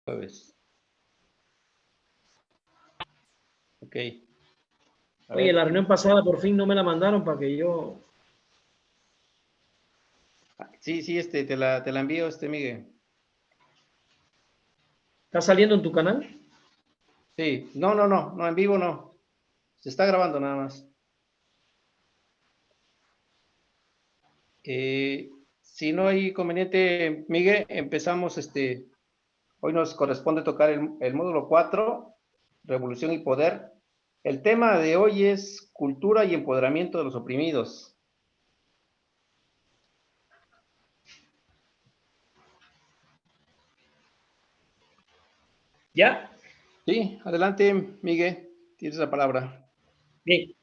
Jueves. Ok. Oye, la reunión pasada por fin no me la mandaron para que yo... Sí, te la envío, Miguel. ¿Está saliendo en tu canal? Sí, no, en vivo no. Se está grabando nada más. Si no hay inconveniente, Miguel, empezamos, hoy nos corresponde tocar el módulo 4, Revolución y Poder. El tema de hoy es cultura y empoderamiento de los oprimidos. ¿Ya? Sí, adelante, Miguel, tienes la palabra. Bien,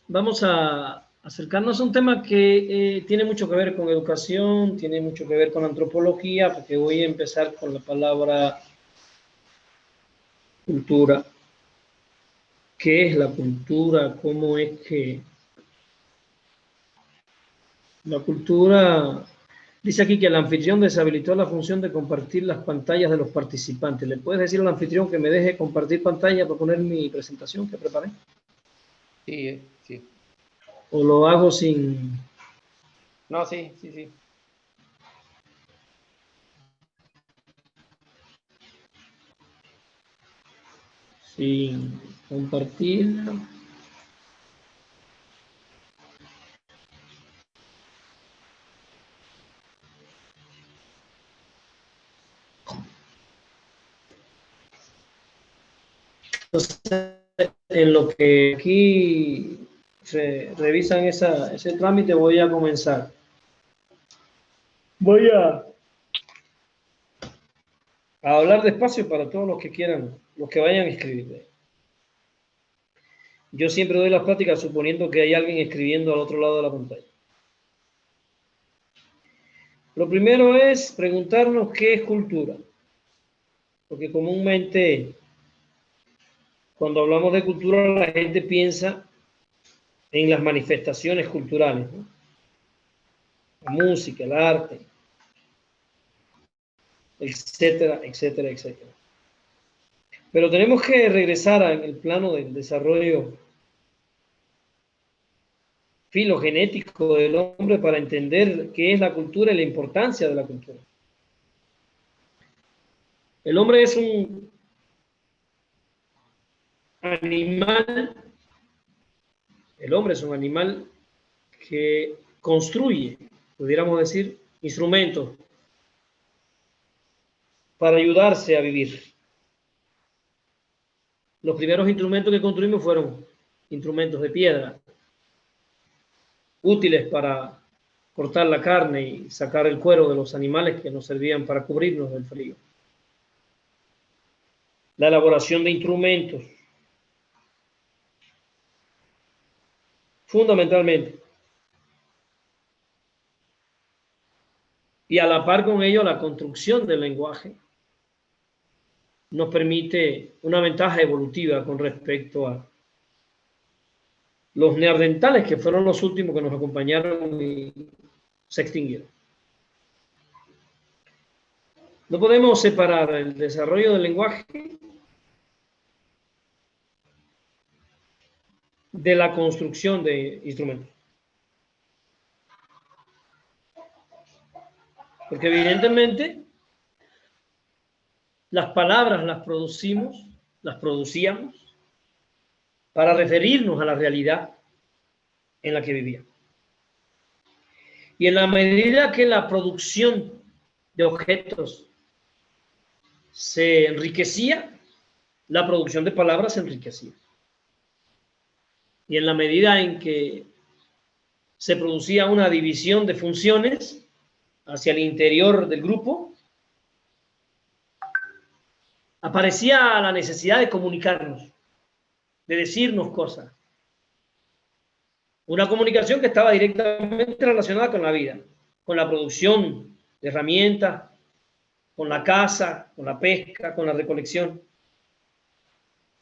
vamos a acercarnos a un tema que tiene mucho que ver con educación, tiene mucho que ver con antropología, porque voy a empezar con la palabra cultura. ¿Qué es la cultura? ¿Cómo es que la cultura... Dice aquí que el anfitrión deshabilitó la función de compartir las pantallas de los participantes. ¿Le puedes decir al anfitrión que me deje compartir pantalla para poner mi presentación que preparé? Sí, sí. ¿O lo hago sin...? No, sí. Sin compartir? Entonces, en lo que aquí se revisan ese trámite, voy a comenzar. Voy a hablar despacio para todos los que quieran, los que vayan a escribir. Yo siempre doy las pláticas suponiendo que hay alguien escribiendo al otro lado de la pantalla. Lo primero es preguntarnos qué es cultura, porque comúnmente cuando hablamos de cultura la gente piensa en las manifestaciones culturales, ¿no? La música, el arte, etcétera, etcétera, etcétera. Pero tenemos que regresar al plano del desarrollo filogenético del hombre para entender qué es la cultura y la importancia de la cultura. El hombre es un animal, el hombre es un animal que construye, pudiéramos decir, instrumentos para ayudarse a vivir. Los primeros instrumentos que construimos fueron instrumentos de piedra, útiles para cortar la carne y sacar el cuero de los animales que nos servían para cubrirnos del frío. La elaboración de instrumentos, fundamentalmente. Y a la par con ello, la construcción del lenguaje nos permite una ventaja evolutiva con respecto a los neandertales, que fueron los últimos que nos acompañaron y se extinguieron. No podemos separar el desarrollo del lenguaje de la construcción de instrumentos. Porque evidentemente las palabras las producíamos para referirnos a la realidad en la que vivíamos. Y en la medida que la producción de objetos se enriquecía, la producción de palabras se enriquecía. Y en la medida en que se producía una división de funciones hacia el interior del grupo, aparecía la necesidad de comunicarnos, de decirnos cosas. Una comunicación que estaba directamente relacionada con la vida, con la producción de herramientas, con la caza, con la pesca, con la recolección.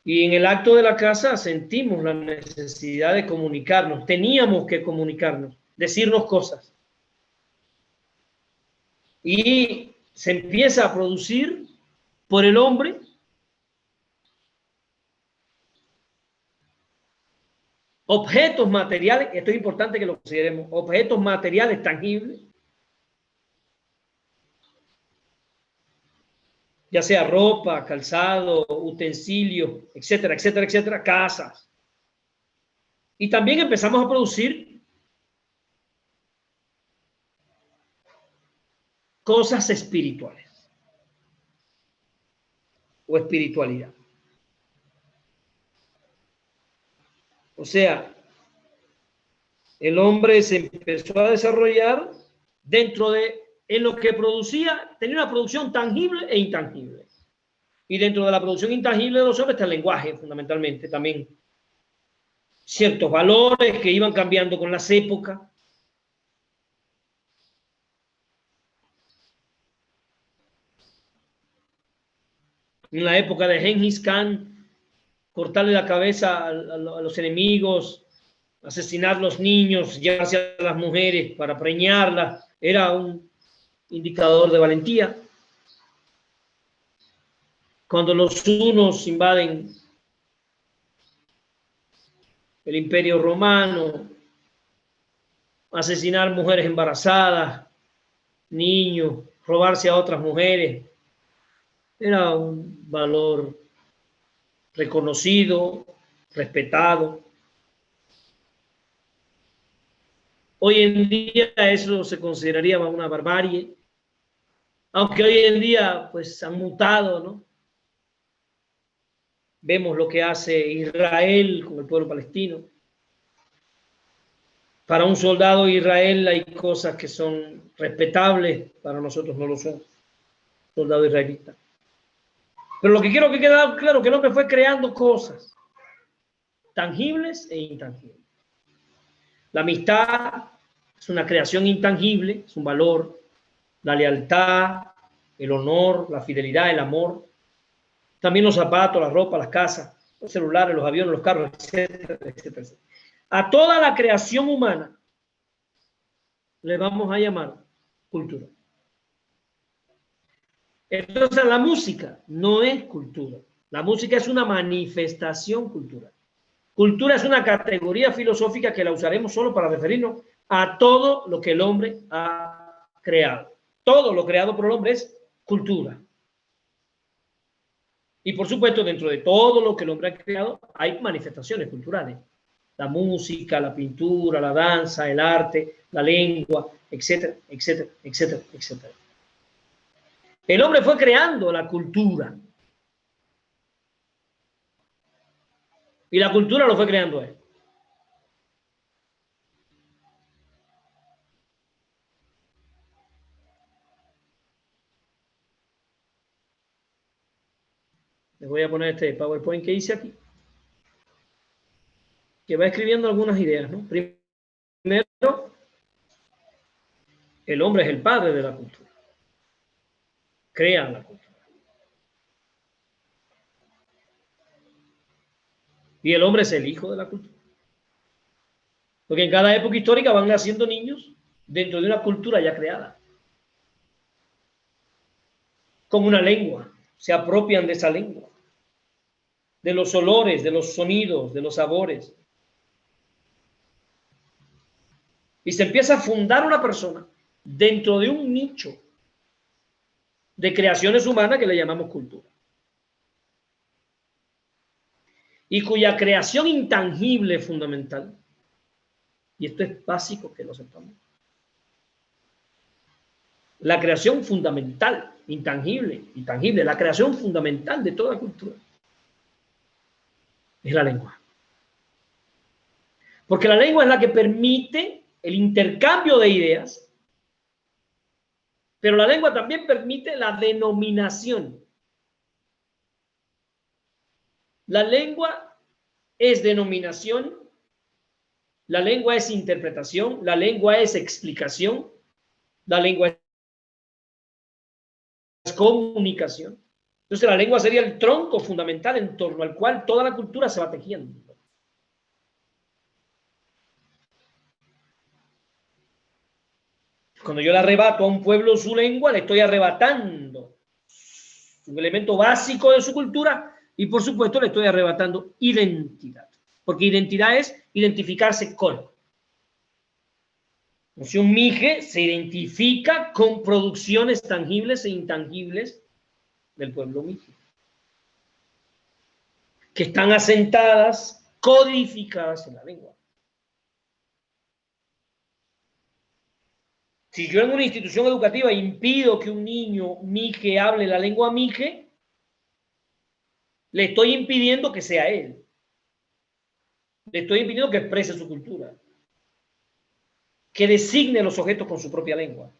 Y en el acto de la caza sentimos la necesidad de comunicarnos, teníamos que comunicarnos, decirnos cosas. Y se empieza a producir por el hombre objetos materiales, esto es importante que lo consideremos, objetos materiales tangibles, ya sea ropa, calzado, utensilios, etcétera, etcétera, etcétera, casas. Y también empezamos a producir cosas espirituales o espiritualidad. O sea, el hombre se empezó a desarrollar dentro de, en lo que producía, tenía una producción tangible e intangible. Y dentro de la producción intangible de los hombres está el lenguaje, fundamentalmente, también. Ciertos valores que iban cambiando con las épocas. En la época de Genghis Khan, cortarle la cabeza a los enemigos, asesinar los niños, llevarse a las mujeres para preñarlas, era un indicador de valentía. Cuando los hunos invaden el Imperio Romano, asesinar mujeres embarazadas, niños, robarse a otras mujeres, era un valor reconocido, respetado. Hoy en día eso se consideraría una barbarie, aunque hoy en día pues han mutado, ¿no? Vemos lo que hace Israel con el pueblo palestino. Para un soldado de Israel hay cosas que son respetables, para nosotros no lo son, soldado israelita. Pero lo que quiero que quede claro, que el hombre fue creando cosas tangibles e intangibles. La amistad es una creación intangible, es un valor. La lealtad, el honor, la fidelidad, el amor. También los zapatos, la ropa, las casas, los celulares, los aviones, los carros, etcétera, etcétera, etcétera. A toda la creación humana le vamos a llamar cultura. Entonces la música no es cultura. La música es una manifestación cultural. Cultura es una categoría filosófica que la usaremos solo para referirnos a todo lo que el hombre ha creado. Todo lo creado por el hombre es cultura. Y por supuesto, dentro de todo lo que el hombre ha creado, hay manifestaciones culturales. La música, la pintura, la danza, el arte, la lengua, etcétera, etcétera, etcétera, etcétera. El hombre fue creando la cultura. Y la cultura lo fue creando él. Les voy a poner este PowerPoint que hice aquí, que va escribiendo algunas ideas, ¿no? Primero, el hombre es el padre de la cultura. Crea la cultura. Y el hombre es el hijo de la cultura. Porque en cada época histórica van naciendo niños dentro de una cultura ya creada. Con una lengua. Se apropian de esa lengua. De los olores, de los sonidos, de los sabores. Y se empieza a fundar una persona dentro de un nicho de creaciones humanas que le llamamos cultura. Y cuya creación intangible fundamental, y esto es básico que lo sepamos, la creación fundamental, intangible, la creación fundamental de toda cultura es la lengua. Porque la lengua es la que permite el intercambio de ideas, pero la lengua también permite la denominación. La lengua es denominación, la lengua es interpretación, la lengua es explicación, la lengua es comunicación. Entonces la lengua sería el tronco fundamental en torno al cual toda la cultura se va tejiendo. Cuando yo le arrebato a un pueblo su lengua, le estoy arrebatando un elemento básico de su cultura, y por supuesto le estoy arrebatando identidad, porque identidad es identificarse con. Si un mije se identifica con producciones tangibles e intangibles del pueblo mije, que están asentadas, codificadas en la lengua. Si yo en una institución educativa impido que un niño mije hable la lengua mije, le estoy impidiendo que sea él. Le estoy impidiendo que exprese su cultura, que designe los objetos con su propia lengua.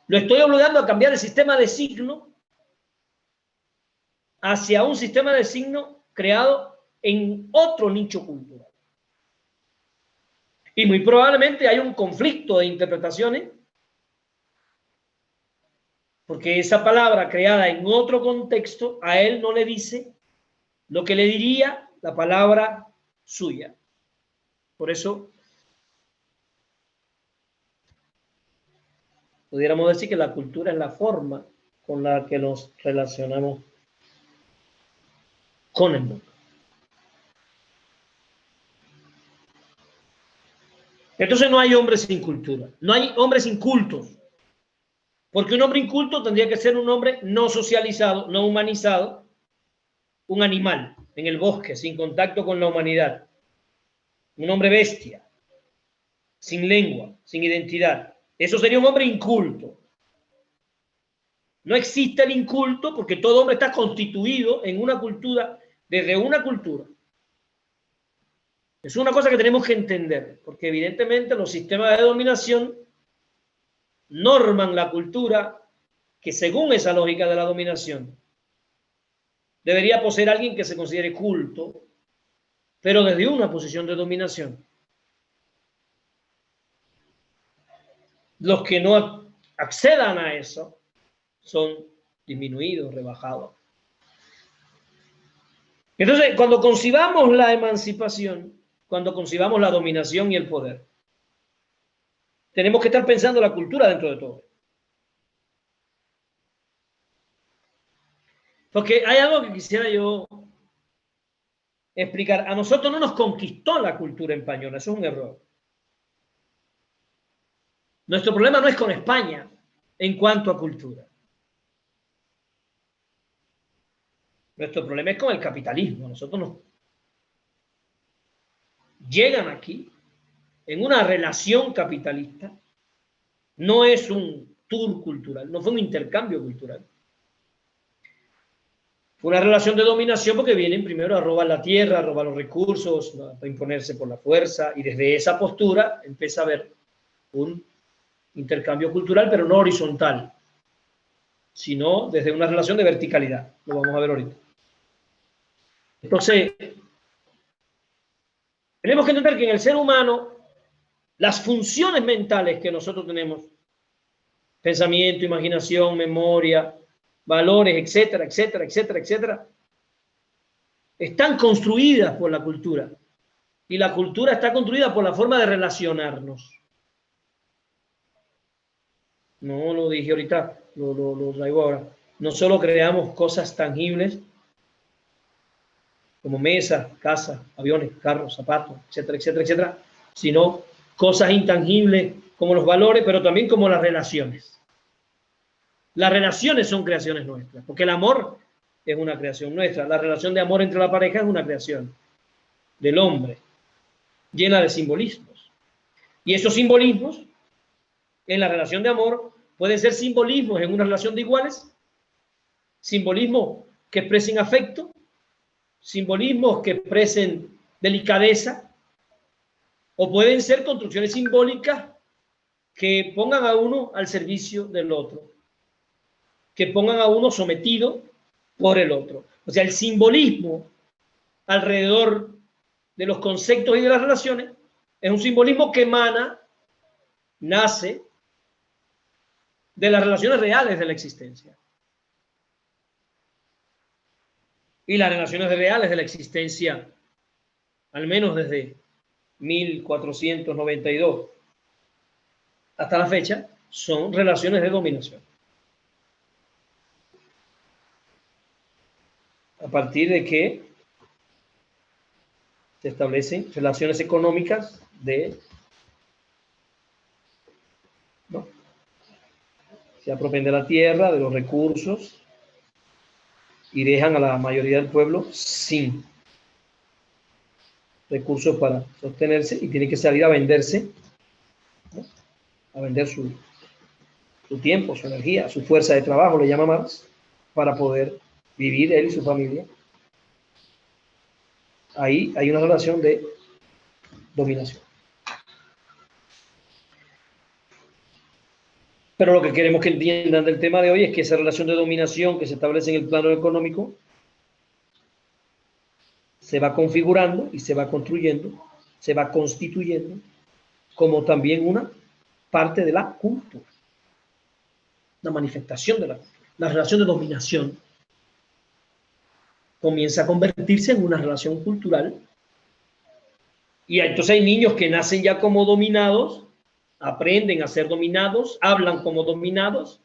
Lo estoy obligando a cambiar el sistema de signo hacia un sistema de signo creado en otro nicho cultural. Y muy probablemente hay un conflicto de interpretaciones, porque esa palabra creada en otro contexto a él no le dice lo que le diría la palabra suya. Por eso pudiéramos decir que la cultura es la forma con la que nos relacionamos con el mundo. Entonces no hay hombres sin cultura, no hay hombres incultos, porque un hombre inculto tendría que ser un hombre no socializado, no humanizado, un animal en el bosque, sin contacto con la humanidad, un hombre bestia, sin lengua, sin identidad. Eso sería un hombre inculto. No existe el inculto porque todo hombre está constituido en una cultura, desde una cultura. Es una cosa que tenemos que entender, porque evidentemente los sistemas de dominación norman la cultura que, según esa lógica de la dominación, debería poseer alguien que se considere culto, pero desde una posición de dominación. Los que no accedan a eso son disminuidos, rebajados. Entonces, cuando concibamos la emancipación, cuando concibamos la dominación y el poder, tenemos que estar pensando la cultura dentro de todo. Porque hay algo que quisiera yo explicar. A nosotros no nos conquistó la cultura española, eso es un error. Nuestro problema no es con España en cuanto a cultura. Nuestro problema es con el capitalismo. Nosotros no. Llegan aquí en una relación capitalista. No es un tour cultural, no fue un intercambio cultural. Fue una relación de dominación porque vienen primero a robar la tierra, a robar los recursos, a imponerse por la fuerza, y desde esa postura empieza a haber un intercambio cultural, pero no horizontal, sino desde una relación de verticalidad. Lo vamos a ver ahorita. Entonces, tenemos que entender que en el ser humano, las funciones mentales que nosotros tenemos, pensamiento, imaginación, memoria, valores, etcétera, etcétera, etcétera, etcétera, están construidas por la cultura. Y la cultura está construida por la forma de relacionarnos. No lo dije ahorita, lo traigo ahora. No solo creamos cosas tangibles, como mesas, casas, aviones, carros, zapatos, etcétera, etcétera, etcétera, sino cosas intangibles como los valores, pero también como las relaciones. Las relaciones son creaciones nuestras, porque el amor es una creación nuestra. La relación de amor entre la pareja es una creación del hombre, llena de simbolismos. Y esos simbolismos en la relación de amor pueden ser simbolismos en una relación de iguales, simbolismos que expresen afecto, simbolismos que expresen delicadeza, o pueden ser construcciones simbólicas que pongan a uno al servicio del otro, que pongan a uno sometido por el otro. O sea, el simbolismo alrededor de los conceptos y de las relaciones es un simbolismo que nace de las relaciones reales de la existencia. Y las relaciones reales de la existencia, al menos desde 1492 hasta la fecha, son relaciones de dominación. a partir de que se establecen relaciones económicas ¿no? Se apropian de la tierra, de los recursos, y dejan a la mayoría del pueblo sin recursos para sostenerse y tiene que salir a venderse, ¿no? A vender su tiempo, su energía, su fuerza de trabajo, le llama Marx, para poder vivir él y su familia. Ahí hay una relación de dominación. Pero lo que queremos que entiendan del tema de hoy es que esa relación de dominación que se establece en el plano económico se va configurando y se va construyendo, se va constituyendo como también una parte de la cultura, una manifestación de la cultura. La relación de dominación comienza a convertirse en una relación cultural y entonces hay niños que nacen ya como dominados, aprenden a ser dominados, hablan como dominados,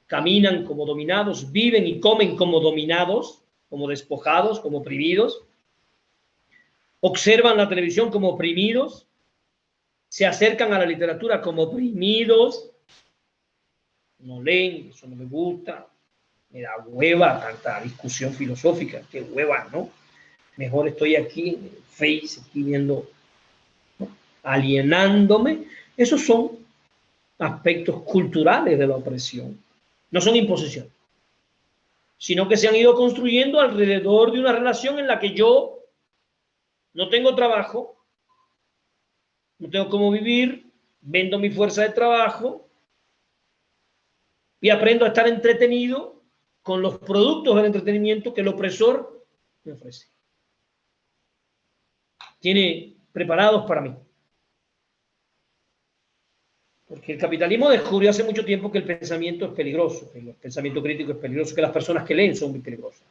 caminan como dominados, viven y comen como dominados, como despojados, como oprimidos, observan la televisión como oprimidos, se acercan a la literatura como oprimidos, no leen, eso no me gusta, me da hueva tanta discusión filosófica, qué hueva, ¿no? Mejor estoy aquí en el Face, aquí viendo, ¿no? Alienándome. Esos son aspectos culturales de la opresión, no son imposición, sino que se han ido construyendo alrededor de una relación en la que yo no tengo trabajo, no tengo cómo vivir, vendo mi fuerza de trabajo y aprendo a estar entretenido con los productos del entretenimiento que el opresor me ofrece. Tiene preparados para mí. Porque el capitalismo descubrió hace mucho tiempo que el pensamiento es peligroso, que el pensamiento crítico es peligroso, que las personas que leen son muy peligrosas.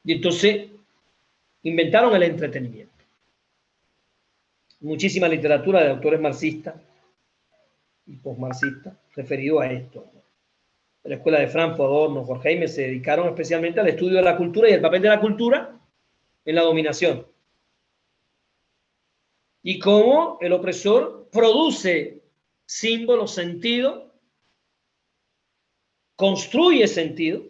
Y entonces inventaron el entretenimiento. Muchísima literatura de autores marxistas y posmarxistas referido a esto. De la escuela de Frankfurt, Adorno, Horkheimer se dedicaron especialmente al estudio de la cultura y el papel de la cultura en la dominación. Y cómo el opresor produce símbolos, sentido, construye sentido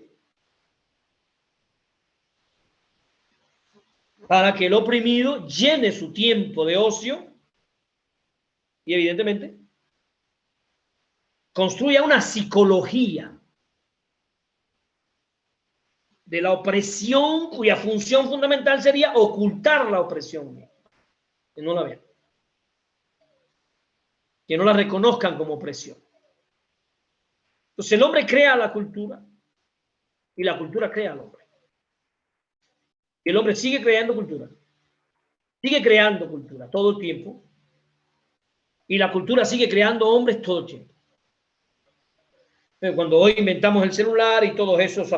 para que el oprimido llene su tiempo de ocio y evidentemente construya una psicología de la opresión cuya función fundamental sería ocultar la opresión, que no la vean, que no la reconozcan como opresión. Entonces el hombre crea la cultura y la cultura crea al hombre. Y el hombre sigue creando cultura todo el tiempo y la cultura sigue creando hombres todo el tiempo. Cuando hoy inventamos el celular y todos esos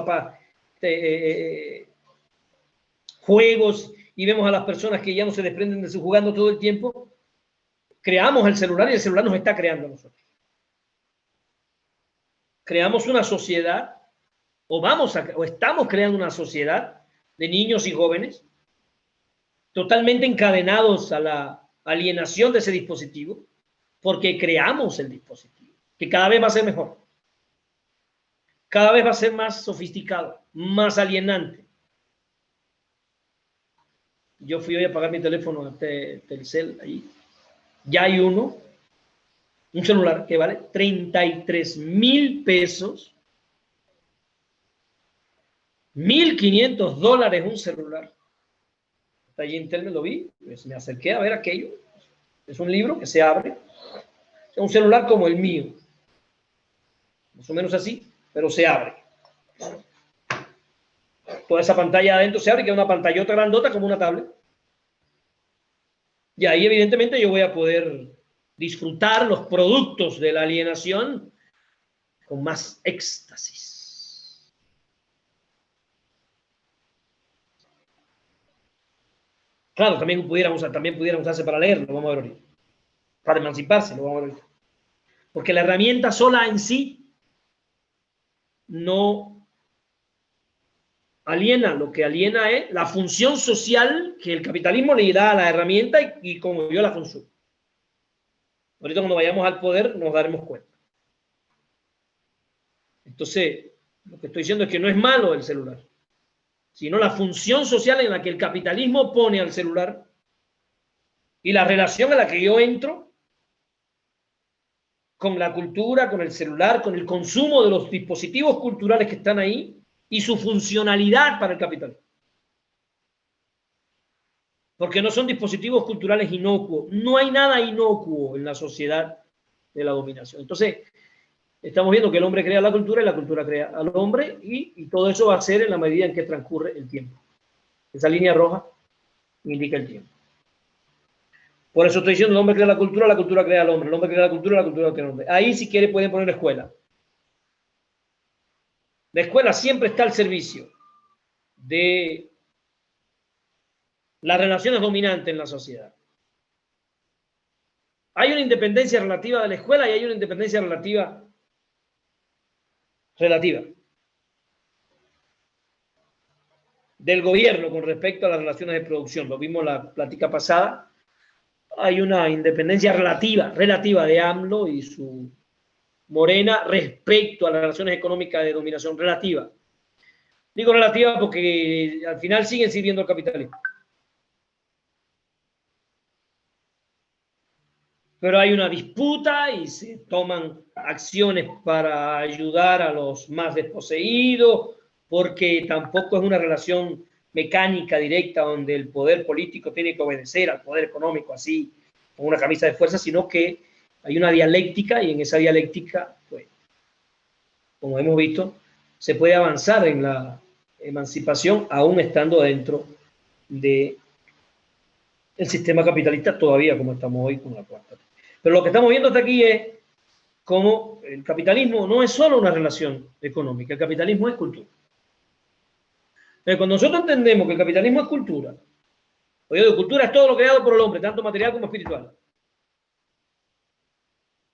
juegos y vemos a las personas que ya no se desprenden de su jugando todo el tiempo, creamos el celular y el celular nos está creando a nosotros. Creamos una sociedad o estamos creando una sociedad de niños y jóvenes totalmente encadenados a la alienación de ese dispositivo porque creamos el dispositivo, que cada vez va a ser mejor, cada vez va a ser más sofisticado, más alienante. Yo fui hoy a pagar mi teléfono a Telcel, ahí. Ya hay un celular que vale 33,000 pesos, $1,500 un celular. Está allí en Telme, lo vi, pues me acerqué a ver aquello. Es un libro que se abre, es un celular como el mío, más o menos así, pero se abre. Toda esa pantalla adentro se abre, que es una pantallota grandota como una tablet. Y ahí evidentemente yo voy a poder disfrutar los productos de la alienación con más éxtasis. Claro, también pudieran usarse para leerlo, lo vamos a ver ahorita. Para emanciparse, lo vamos a ver ahorita. Porque la herramienta sola en sí no aliena. Lo que aliena es la función social que el capitalismo le da a la herramienta y como yo la consumo. Ahorita cuando vayamos al poder nos daremos cuenta. Entonces, lo que estoy diciendo es que no es malo el celular, sino la función social en la que el capitalismo pone al celular y la relación en la que yo entro con la cultura, con el celular, con el consumo de los dispositivos culturales que están ahí y su funcionalidad para el capitalismo. Porque no son dispositivos culturales inocuos. No hay nada inocuo en la sociedad de la dominación. Entonces, estamos viendo que el hombre crea la cultura y la cultura crea al hombre y todo eso va a ser en la medida en que transcurre el tiempo. Esa línea roja indica el tiempo. Por eso estoy diciendo, el hombre crea la cultura crea al hombre. El hombre crea la cultura crea al hombre. Ahí, si quiere, pueden poner la escuela. La escuela siempre está al servicio de las relaciones dominantes en la sociedad. Hay una independencia relativa de la escuela y hay una independencia relativa del gobierno con respecto a las relaciones de producción. Lo vimos la plática pasada. Hay una independencia relativa de AMLO y su Morena respecto a las relaciones económicas de dominación relativa. Digo relativa porque al final siguen sirviendo el capitalismo. Pero hay una disputa y se toman acciones para ayudar a los más desposeídos, porque tampoco es una relación mecánica directa donde el poder político tiene que obedecer al poder económico así, con una camisa de fuerza, sino que hay una dialéctica y en esa dialéctica, pues, como hemos visto, se puede avanzar en la emancipación aún estando dentro del sistema capitalista todavía como estamos hoy con la cuarta. Pero lo que estamos viendo hasta aquí es cómo el capitalismo no es solo una relación económica, el capitalismo es cultura. Pero cuando nosotros entendemos que el capitalismo es cultura, oye, cultura es todo lo creado por el hombre, tanto material como espiritual.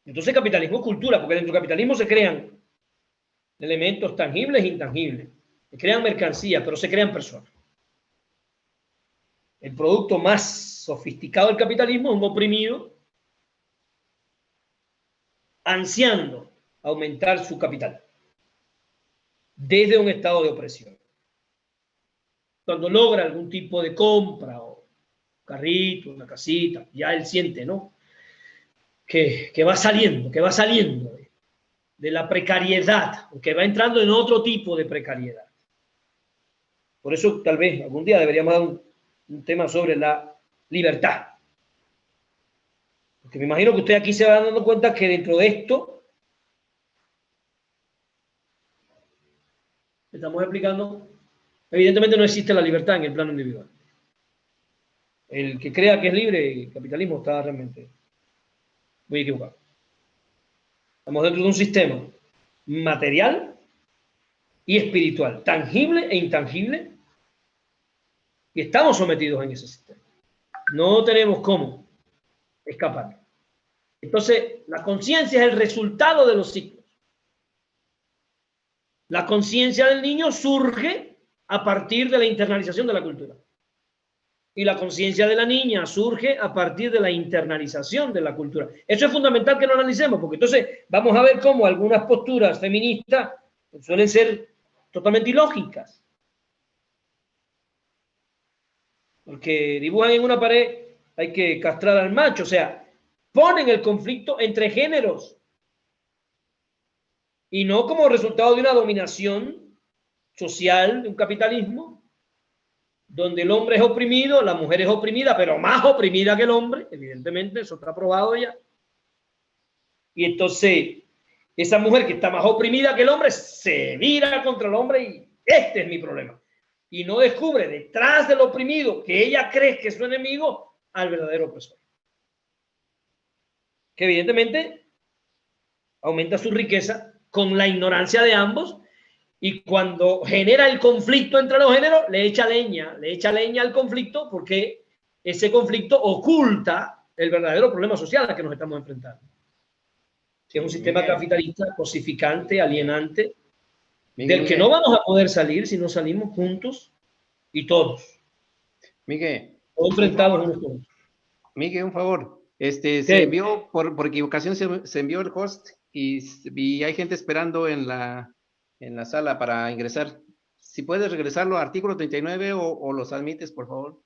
Entonces el capitalismo es cultura, porque dentro del capitalismo se crean elementos tangibles e intangibles. Se crean mercancías, pero se crean personas. El producto más sofisticado del capitalismo es un oprimido ansiando aumentar su capital desde un estado de opresión. Cuando logra algún tipo de compra o un carrito, una casita, ya él siente, ¿no? Que va saliendo de la precariedad, que va entrando en otro tipo de precariedad. Por eso tal vez algún día deberíamos dar un tema sobre la libertad. Porque me imagino que usted aquí se va dando cuenta que dentro de esto estamos explicando, evidentemente no existe la libertad en el plano individual. El que crea que es libre, el capitalismo está realmente muy equivocado. Estamos dentro de un sistema material y espiritual, tangible e intangible, y estamos sometidos en ese sistema. No tenemos cómo escapar. Entonces, la conciencia es el resultado de los ciclos. La conciencia del niño surge a partir de la internalización de la cultura. Y la conciencia de la niña surge a partir de la internalización de la cultura. Eso es fundamental que lo analicemos, porque entonces vamos a ver cómo algunas posturas feministas suelen ser totalmente ilógicas. Porque dibujan en una pared, hay que castrar al macho, o sea, ponen el conflicto entre géneros y no como resultado de una dominación social, de un capitalismo, donde el hombre es oprimido, la mujer es oprimida, pero más oprimida que el hombre, evidentemente, eso está probado ya. Y entonces, esa mujer que está más oprimida que el hombre se vira contra el hombre y este es mi problema. Y no descubre detrás del oprimido que ella cree que es su enemigo al verdadero opresor. Que evidentemente aumenta su riqueza con la ignorancia de ambos y cuando genera el conflicto entre los géneros le echa leña al conflicto porque ese conflicto oculta el verdadero problema social al que nos estamos enfrentando. Si es un sistema capitalista cosificante, alienante del que no vamos a poder salir si no salimos juntos y todos. Miguel, O enfrentados unos con otros. Miguel, un favor. Se envió, por equivocación, se envió el host y hay gente esperando en la sala para ingresar. Si puedes regresarlo a artículo 39 o los admites, por favor.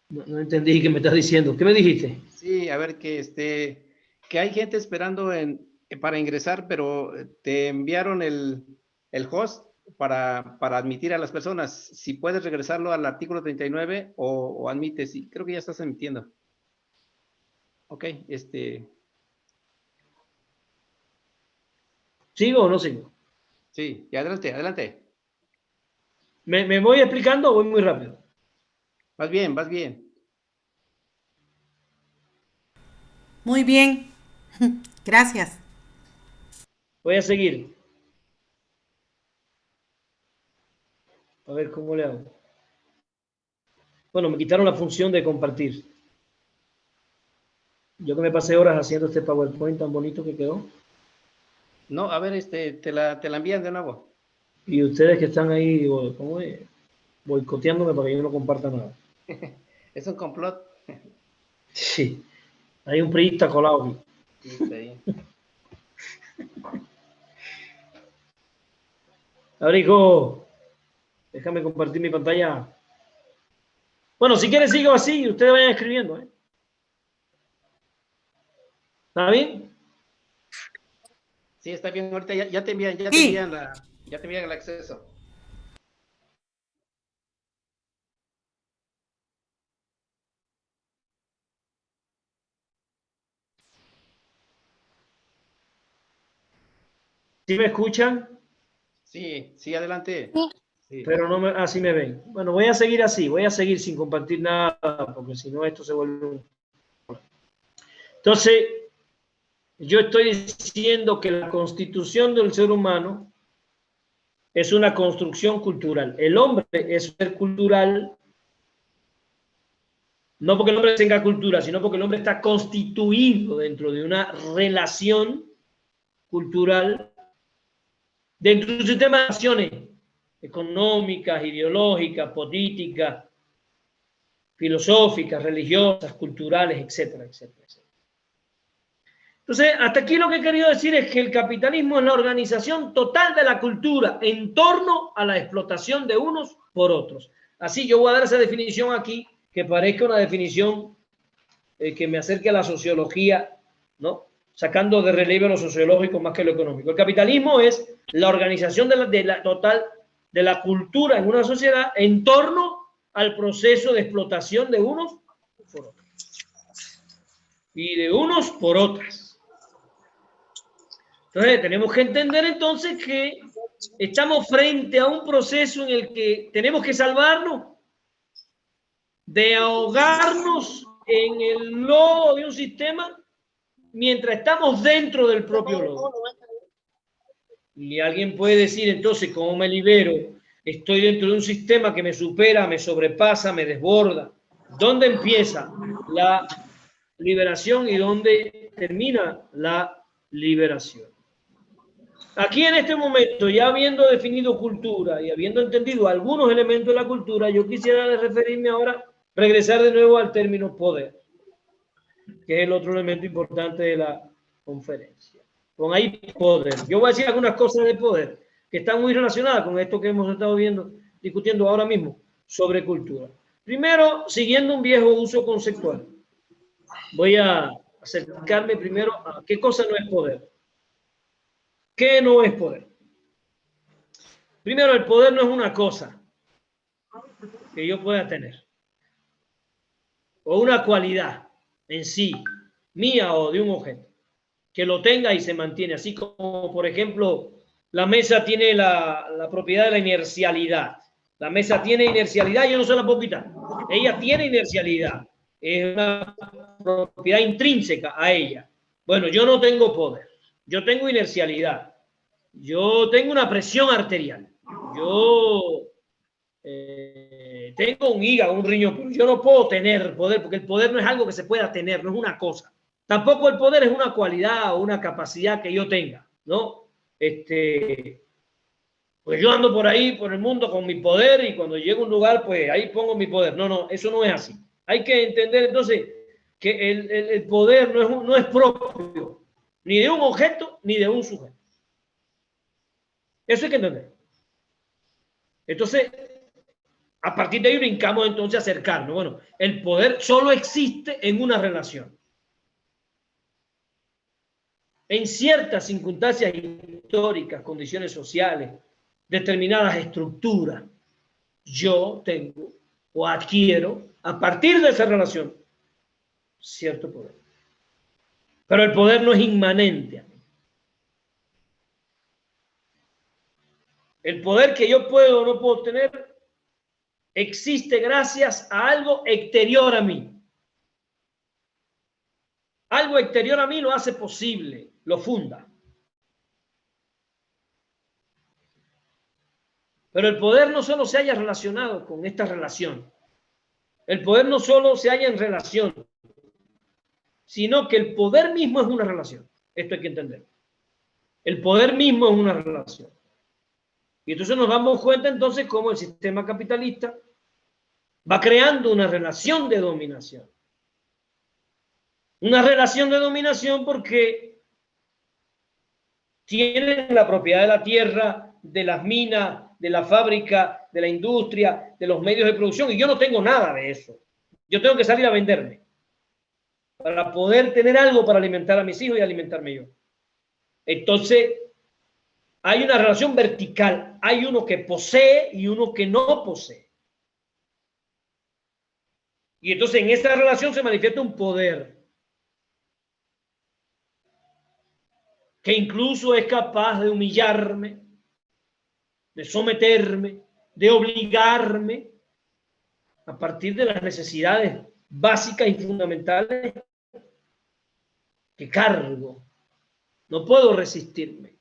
No entendí qué me estás diciendo. ¿Qué me dijiste? Sí, a ver, que hay gente esperando para ingresar, pero te enviaron el host para admitir a las personas. Si puedes regresarlo al artículo 39 o admites, y creo que ya estás admitiendo. Ok, ¿Sigo o no sigo? sí, y adelante, adelante. ¿Me voy explicando o voy muy rápido? Vas bien, vas bien. Muy bien. Gracias. Voy a seguir. A ver cómo le hago. Bueno, me quitaron la función de compartir. Yo que me pasé horas haciendo este PowerPoint tan bonito que quedó. No, a ver, te la envían de nuevo. Y ustedes que están ahí, ¿cómo es? Boicoteándome para que yo no comparta nada. Es un complot. Sí, hay un priista colado aquí. Sí, está bien. Abrigo, déjame compartir mi pantalla. Bueno, si quieres sigo así y ustedes vayan escribiendo. ¿Está bien? Sí, está bien. Ahorita ya te envían, ya te envían el acceso. ¿Sí me escuchan? Sí, adelante. Sí. Pero no así me ven. Bueno, voy a seguir así, voy a seguir sin compartir nada, porque si no esto se vuelve un... Entonces, yo estoy diciendo que la constitución del ser humano es una construcción cultural. El hombre es un ser cultural, no porque el hombre tenga cultura, sino porque el hombre está constituido dentro de una relación cultural, dentro de un sistema de acciones económicas, ideológicas, políticas, filosóficas, religiosas, culturales, etcétera, etcétera, etcétera. Entonces, hasta aquí lo que he querido decir es que el capitalismo es la organización total de la cultura en torno a la explotación de unos por otros. Así yo voy a dar esa definición aquí, que parezca una definición que me acerque a la sociología, ¿no? Sacando de relieve lo sociológico más que lo económico. El capitalismo es la organización de la total de la cultura en una sociedad en torno al proceso de explotación de unos por otros y de unos por otras. Entonces tenemos que entender entonces que estamos frente a un proceso en el que tenemos que salvarnos de ahogarnos en el lodo de un sistema mientras estamos dentro del propio lodo. Y alguien puede decir, entonces, ¿cómo me libero? Estoy dentro de un sistema que me supera, me sobrepasa, me desborda. ¿Dónde empieza la liberación y dónde termina la liberación? Aquí en este momento, ya habiendo definido cultura y habiendo entendido algunos elementos de la cultura, yo quisiera referirme ahora, regresar de nuevo al término poder, que es el otro elemento importante de la conferencia. Con ahí poder. Yo voy a decir algunas cosas de poder que están muy relacionadas con esto que hemos estado discutiendo ahora mismo sobre cultura. Primero, siguiendo un viejo uso conceptual, voy a acercarme primero a qué cosa no es poder. ¿Qué no es poder? Primero, el poder no es una cosa que yo pueda tener o una cualidad en sí, mía o de un objeto, que lo tenga y se mantiene, así como, por ejemplo, la mesa tiene la propiedad de la inercialidad. La mesa tiene inercialidad, yo no se la puedo quitar. Ella tiene inercialidad, es una propiedad intrínseca a ella. Bueno, yo no tengo poder, yo tengo inercialidad, yo tengo una presión arterial, yo tengo un hígado, un riñón, pero yo no puedo tener poder, porque el poder no es algo que se pueda tener, no es una cosa. Tampoco el poder es una cualidad o una capacidad que yo tenga. ¿no? Pues yo ando por ahí, por el mundo, con mi poder, y cuando llego a un lugar, pues ahí pongo mi poder. No, no, eso no es así. Hay que entender entonces que el poder no es propio, ni de un objeto, ni de un sujeto. Eso hay que entender. Entonces, a partir de ahí brincamos entonces a acercarnos. Bueno, el poder solo existe en una relación. En ciertas circunstancias históricas, condiciones sociales, determinadas estructuras, yo tengo o adquiero, a partir de esa relación, cierto poder. Pero el poder no es inmanente a mí. El poder que yo puedo o no puedo tener existe gracias a algo exterior a mí. Algo exterior a mí lo hace posible, lo funda. Pero el poder no solo se haya relacionado con esta relación. El poder no solo se halla en relación, sino que el poder mismo es una relación. Esto hay que entender. El poder mismo es una relación. Y entonces nos damos cuenta entonces cómo el sistema capitalista va creando una relación de dominación. Una relación de dominación porque tienen la propiedad de la tierra, de las minas, de la fábrica, de la industria, de los medios de producción, y yo no tengo nada de eso. Yo tengo que salir a venderme para poder tener algo para alimentar a mis hijos y alimentarme yo. Entonces, hay una relación vertical. Hay uno que posee y uno que no posee. Y entonces en esa relación se manifiesta un poder que incluso es capaz de humillarme, de someterme, de obligarme a partir de las necesidades básicas y fundamentales que cargo. No puedo resistirme.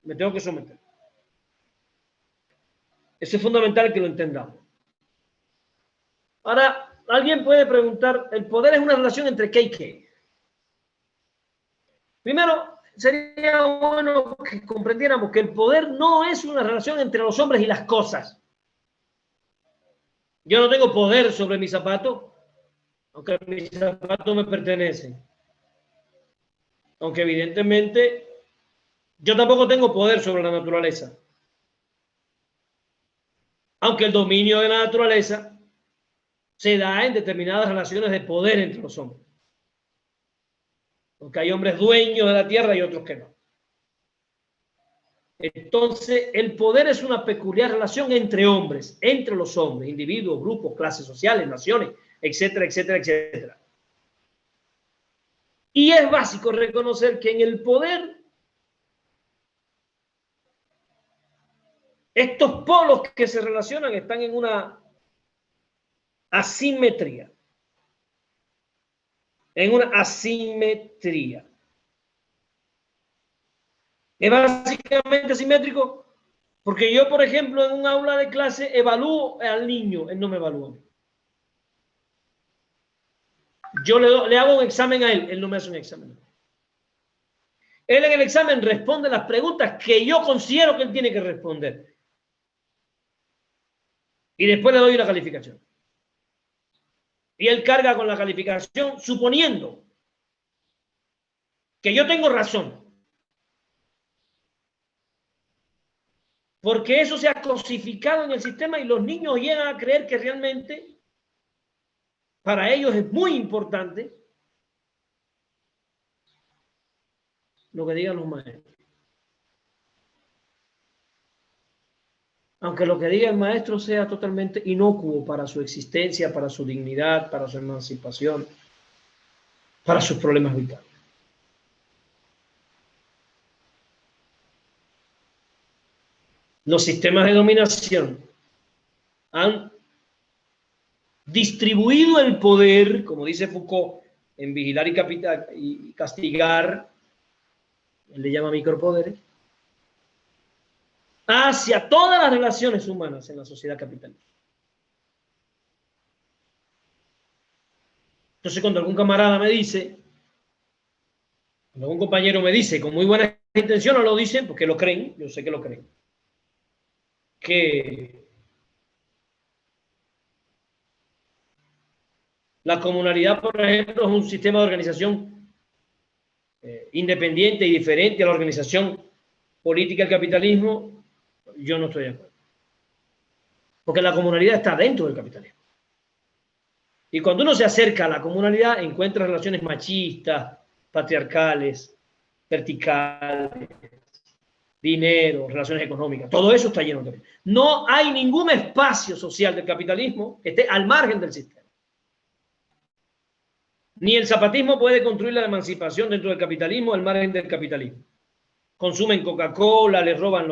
Me tengo que someter. Eso es fundamental que lo entendamos. Ahora, alguien puede preguntar, ¿el poder es una relación entre qué y qué? Primero, sería bueno que comprendiéramos que el poder no es una relación entre los hombres y las cosas. Yo no tengo poder sobre mi zapato, aunque mis zapatos me pertenecen. Aunque evidentemente yo tampoco tengo poder sobre la naturaleza. Aunque el dominio de la naturaleza se da en determinadas relaciones de poder entre los hombres. Porque hay hombres dueños de la tierra y otros que no. Entonces, el poder es una peculiar relación entre hombres, entre los hombres, individuos, grupos, clases sociales, naciones, etcétera, etcétera, etcétera. Y es básico reconocer que en el poder, estos polos que se relacionan están en una asimetría. En una asimetría. Es básicamente asimétrico porque yo, por ejemplo, en un aula de clase evalúo al niño, él no me evalúa a mí. Yo le hago un examen a él no me hace un examen. Él en el examen responde las preguntas que yo considero que él tiene que responder. Y después le doy una calificación. Y él carga con la calificación suponiendo que yo tengo razón. Porque eso se ha cosificado en el sistema y los niños llegan a creer que realmente para ellos es muy importante lo que digan los maestros. Aunque lo que diga el maestro sea totalmente inocuo para su existencia, para su dignidad, para su emancipación, para sus problemas vitales. Los sistemas de dominación han distribuido el poder, como dice Foucault, en Vigilar y Castigar, él le llama micropoderes, hacia todas las relaciones humanas en la sociedad capitalista. Entonces, cuando algún camarada me dice, cuando algún compañero me dice, con muy buena intenciones lo dicen porque lo creen, yo sé que lo creen, que la comunalidad, por ejemplo, es un sistema de organización independiente y diferente a la organización política del capitalismo. Yo no estoy de acuerdo. Porque la comunalidad está dentro del capitalismo. Y cuando uno se acerca a la comunalidad, encuentra relaciones machistas, patriarcales, verticales, dinero, relaciones económicas. Todo eso está lleno de... No hay ningún espacio social del capitalismo que esté al margen del sistema. Ni el zapatismo puede construir la emancipación dentro del capitalismo al margen del capitalismo. Consumen Coca-Cola, les roban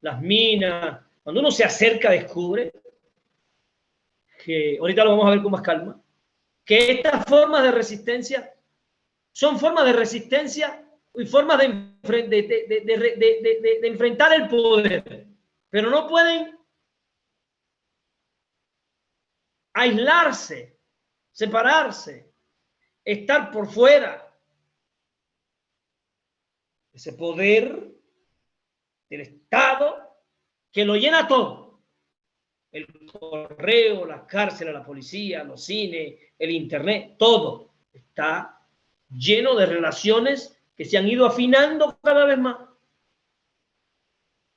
las minas. Cuando uno se acerca, descubre que, ahorita lo vamos a ver con más calma, que estas formas de resistencia son formas de resistencia y formas de enfrentar el poder, pero no pueden aislarse, separarse, estar por fuera. Ese poder del Estado que lo llena todo. El correo, las cárceles, la policía, los cines, el internet, todo está lleno de relaciones que se han ido afinando cada vez más.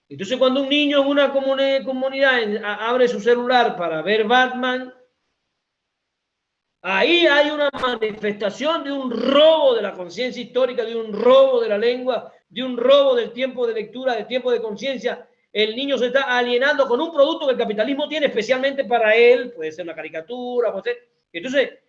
Entonces, cuando un niño en una comunidad abre su celular para ver Batman, ahí hay una manifestación de un robo de la conciencia histórica, de un robo de la lengua, de un robo del tiempo de lectura, del tiempo de conciencia. El niño se está alienando con un producto que el capitalismo tiene especialmente para él. Puede ser una caricatura, puede ser... Entonces,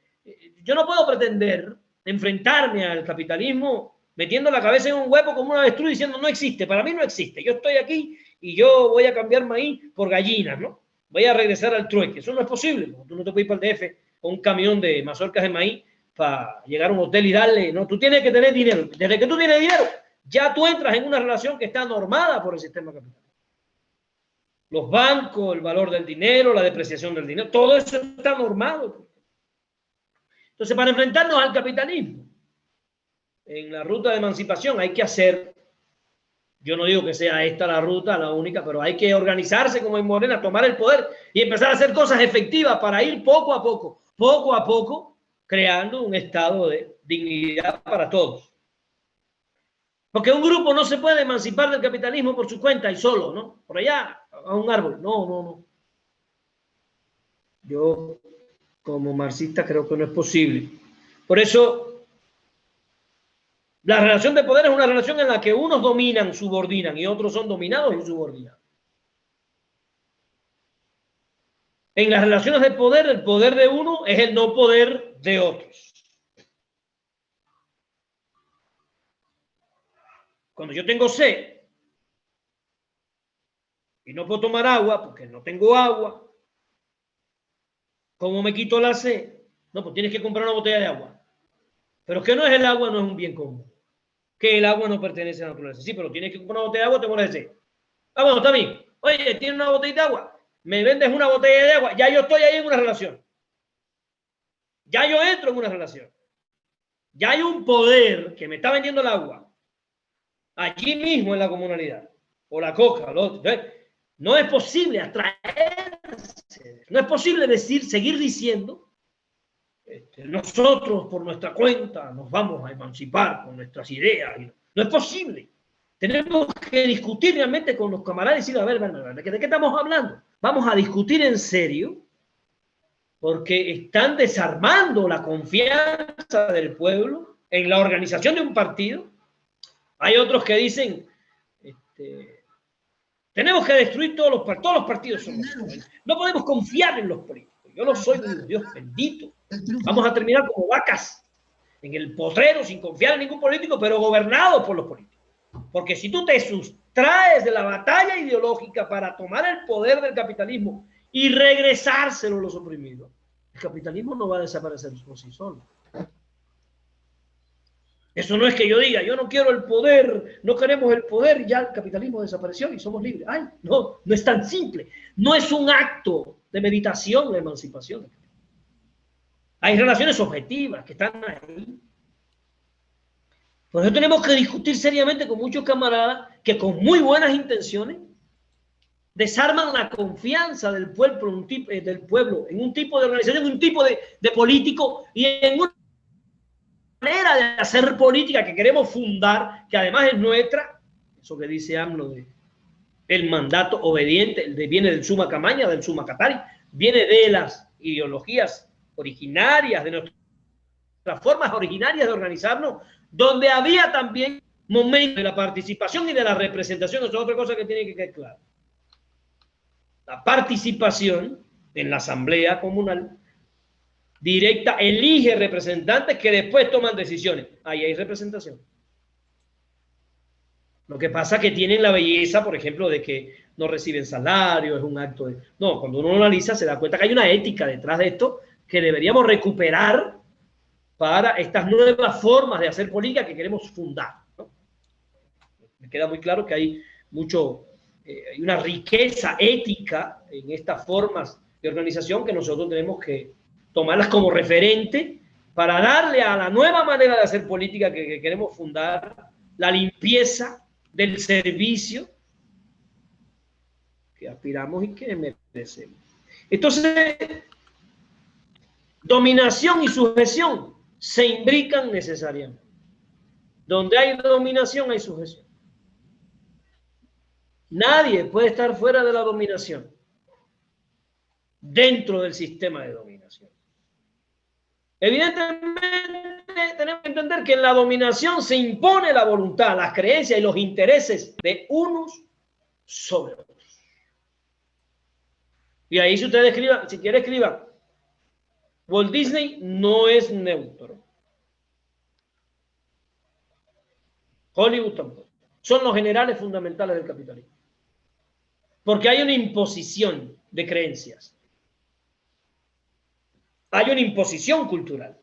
yo no puedo pretender enfrentarme al capitalismo metiendo la cabeza en un hueco como una avestruz diciendo no existe. Para mí no existe. Yo estoy aquí y yo voy a cambiar maíz por gallinas, ¿no? Voy a regresar al trueque. Eso no es posible, ¿no? Tú no te puedes ir para el DF con un camión de mazorcas de maíz para llegar a un hotel y darle, no, tú tienes que tener dinero. Desde que tú tienes dinero, ya tú entras en una relación que está normada por el sistema capitalista. Los bancos, el valor del dinero, la depreciación del dinero, todo eso está normado. Entonces, para enfrentarnos al capitalismo, en la ruta de emancipación hay que hacer, yo no digo que sea esta la ruta, la única, pero hay que organizarse como en Morena, tomar el poder y empezar a hacer cosas efectivas para ir poco a poco, creando un estado de dignidad para todos. Porque un grupo no se puede emancipar del capitalismo por su cuenta y solo, ¿no? Por allá, a un árbol. No. Yo, como marxista, creo que no es posible. Por eso, la relación de poder es una relación en la que unos dominan, subordinan, y otros son dominados y subordinados. En las relaciones de poder, el poder de uno es el no poder de otros. Cuando yo tengo sed y no puedo tomar agua porque no tengo agua, ¿cómo me quito la sed? No, pues tienes que comprar una botella de agua. Pero que no es el agua, no es un bien común. Que el agua no pertenece a la naturaleza. Sí, pero tienes que comprar una botella de agua, te mueres de sed. Ah, bueno, está bien. Oye, ¿tienes una botella de agua? Me vendes una botella de agua. Ya yo estoy ahí en una relación. Ya yo entro en una relación. Ya hay un poder que me está vendiendo el agua. Allí mismo en la comunalidad. O la coca, lo otro. No es posible atraerse. No es posible seguir diciendo nosotros por nuestra cuenta nos vamos a emancipar con nuestras ideas. No es posible. Tenemos que discutir realmente con los camaradas y decir, a ver, ¿de qué estamos hablando? Vamos a discutir en serio porque están desarmando la confianza del pueblo en la organización de un partido. Hay otros que dicen, tenemos que destruir todos los partidos. No podemos confiar en los políticos. Yo no soy un Dios bendito. Vamos a terminar como vacas en el potrero sin confiar en ningún político, pero gobernados por los políticos. Porque si tú te sustraes de la batalla ideológica para tomar el poder del capitalismo y regresárselo a los oprimidos, el capitalismo no va a desaparecer por sí solo. Eso no es que yo diga, yo no quiero el poder, no queremos el poder y ya el capitalismo desapareció y somos libres. Ay, no es tan simple. No es un acto de meditación la emancipación. Hay relaciones objetivas que están ahí. Por eso tenemos que discutir seriamente con muchos camaradas que con muy buenas intenciones desarman la confianza del pueblo, en un tipo de organización, en un tipo de político y en una manera de hacer política que queremos fundar, que además es nuestra. Eso que dice AMLO de el mandato obediente, viene del Summa Camaña, del Summa Catari, viene de las ideologías originarias, de nuestras formas originarias de organizarnos, donde había también momentos de la participación y de la representación. Eso es otra cosa que tiene que quedar clara. La participación en la asamblea comunal directa elige representantes que después toman decisiones. Ahí hay representación. Lo que pasa es que tienen la belleza, por ejemplo, de que no reciben salario, es un acto de... No, cuando uno lo analiza se da cuenta que hay una ética detrás de esto que deberíamos recuperar para estas nuevas formas de hacer política que queremos fundar, ¿no? Me queda muy claro que hay hay una riqueza ética en estas formas de organización que nosotros tenemos que tomarlas como referente para darle a la nueva manera de hacer política que queremos fundar la limpieza del servicio que aspiramos y que merecemos. Entonces, dominación y sujeción se imbrican necesariamente. Donde hay dominación hay sujeción. Nadie puede estar fuera de la dominación dentro del sistema de dominación. Evidentemente, tenemos que entender que en la dominación se impone la voluntad, las creencias y los intereses de unos sobre otros. Y ahí si ustedes escriban, si quieren escriban, Walt Disney no es neutro. Hollywood tampoco. Son los generales fundamentales del capitalismo. Porque hay una imposición de creencias. Hay una imposición cultural.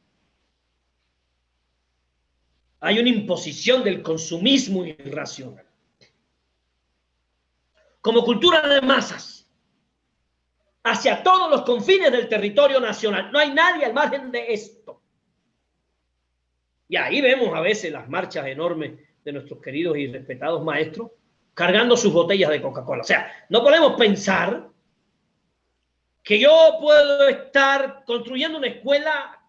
Hay una imposición del consumismo irracional. Como cultura de masas, hacia todos los confines del territorio nacional. No hay nadie al margen de esto. Y ahí vemos a veces las marchas enormes de nuestros queridos y respetados maestros cargando sus botellas de Coca-Cola. O sea, no podemos pensar que yo puedo estar construyendo una escuela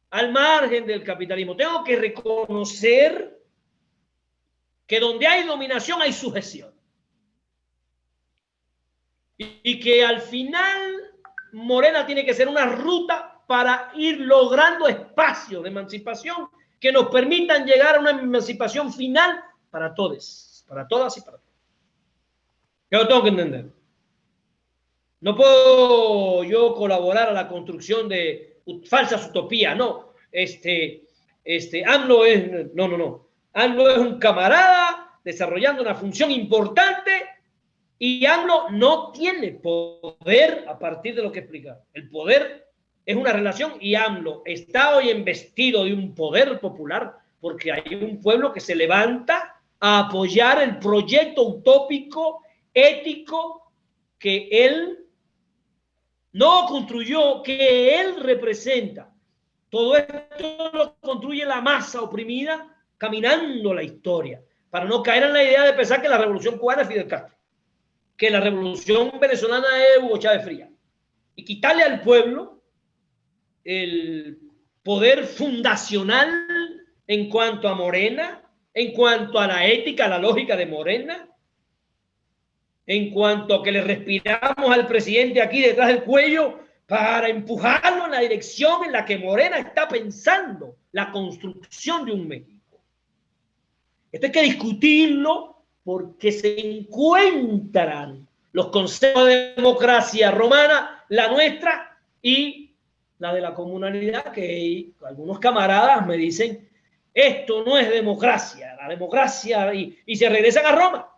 al margen del capitalismo. Tengo que reconocer que donde hay dominación hay sujeción. Y que al final Morena tiene que ser una ruta para ir logrando espacios de emancipación que nos permitan llegar a una emancipación final para todos, para todas y para todos. Yo lo tengo que entender. No puedo yo colaborar a la construcción de falsas utopías, no. AMLO es, no. AMLO es un camarada desarrollando una función importante y AMLO no tiene poder a partir de lo que explica. El poder es una relación y AMLO está hoy investido de un poder popular porque hay un pueblo que se levanta a apoyar el proyecto utópico, ético que él no construyó, que él representa. Todo esto lo construye la masa oprimida caminando la historia, para no caer en la idea de pensar que la revolución cubana es Fidel Castro, que la revolución venezolana es Hugo Chávez Frías, y quitarle al pueblo el poder fundacional en cuanto a Morena, en cuanto a la ética, la lógica de Morena, en cuanto a que le respiramos al presidente aquí detrás del cuello para empujarlo en la dirección en la que Morena está pensando la construcción de un México. Esto hay que discutirlo porque se encuentran los conceptos de democracia romana, la nuestra y la de la comunalidad, que algunos camaradas me dicen, esto no es democracia, la democracia, y se regresan a Roma.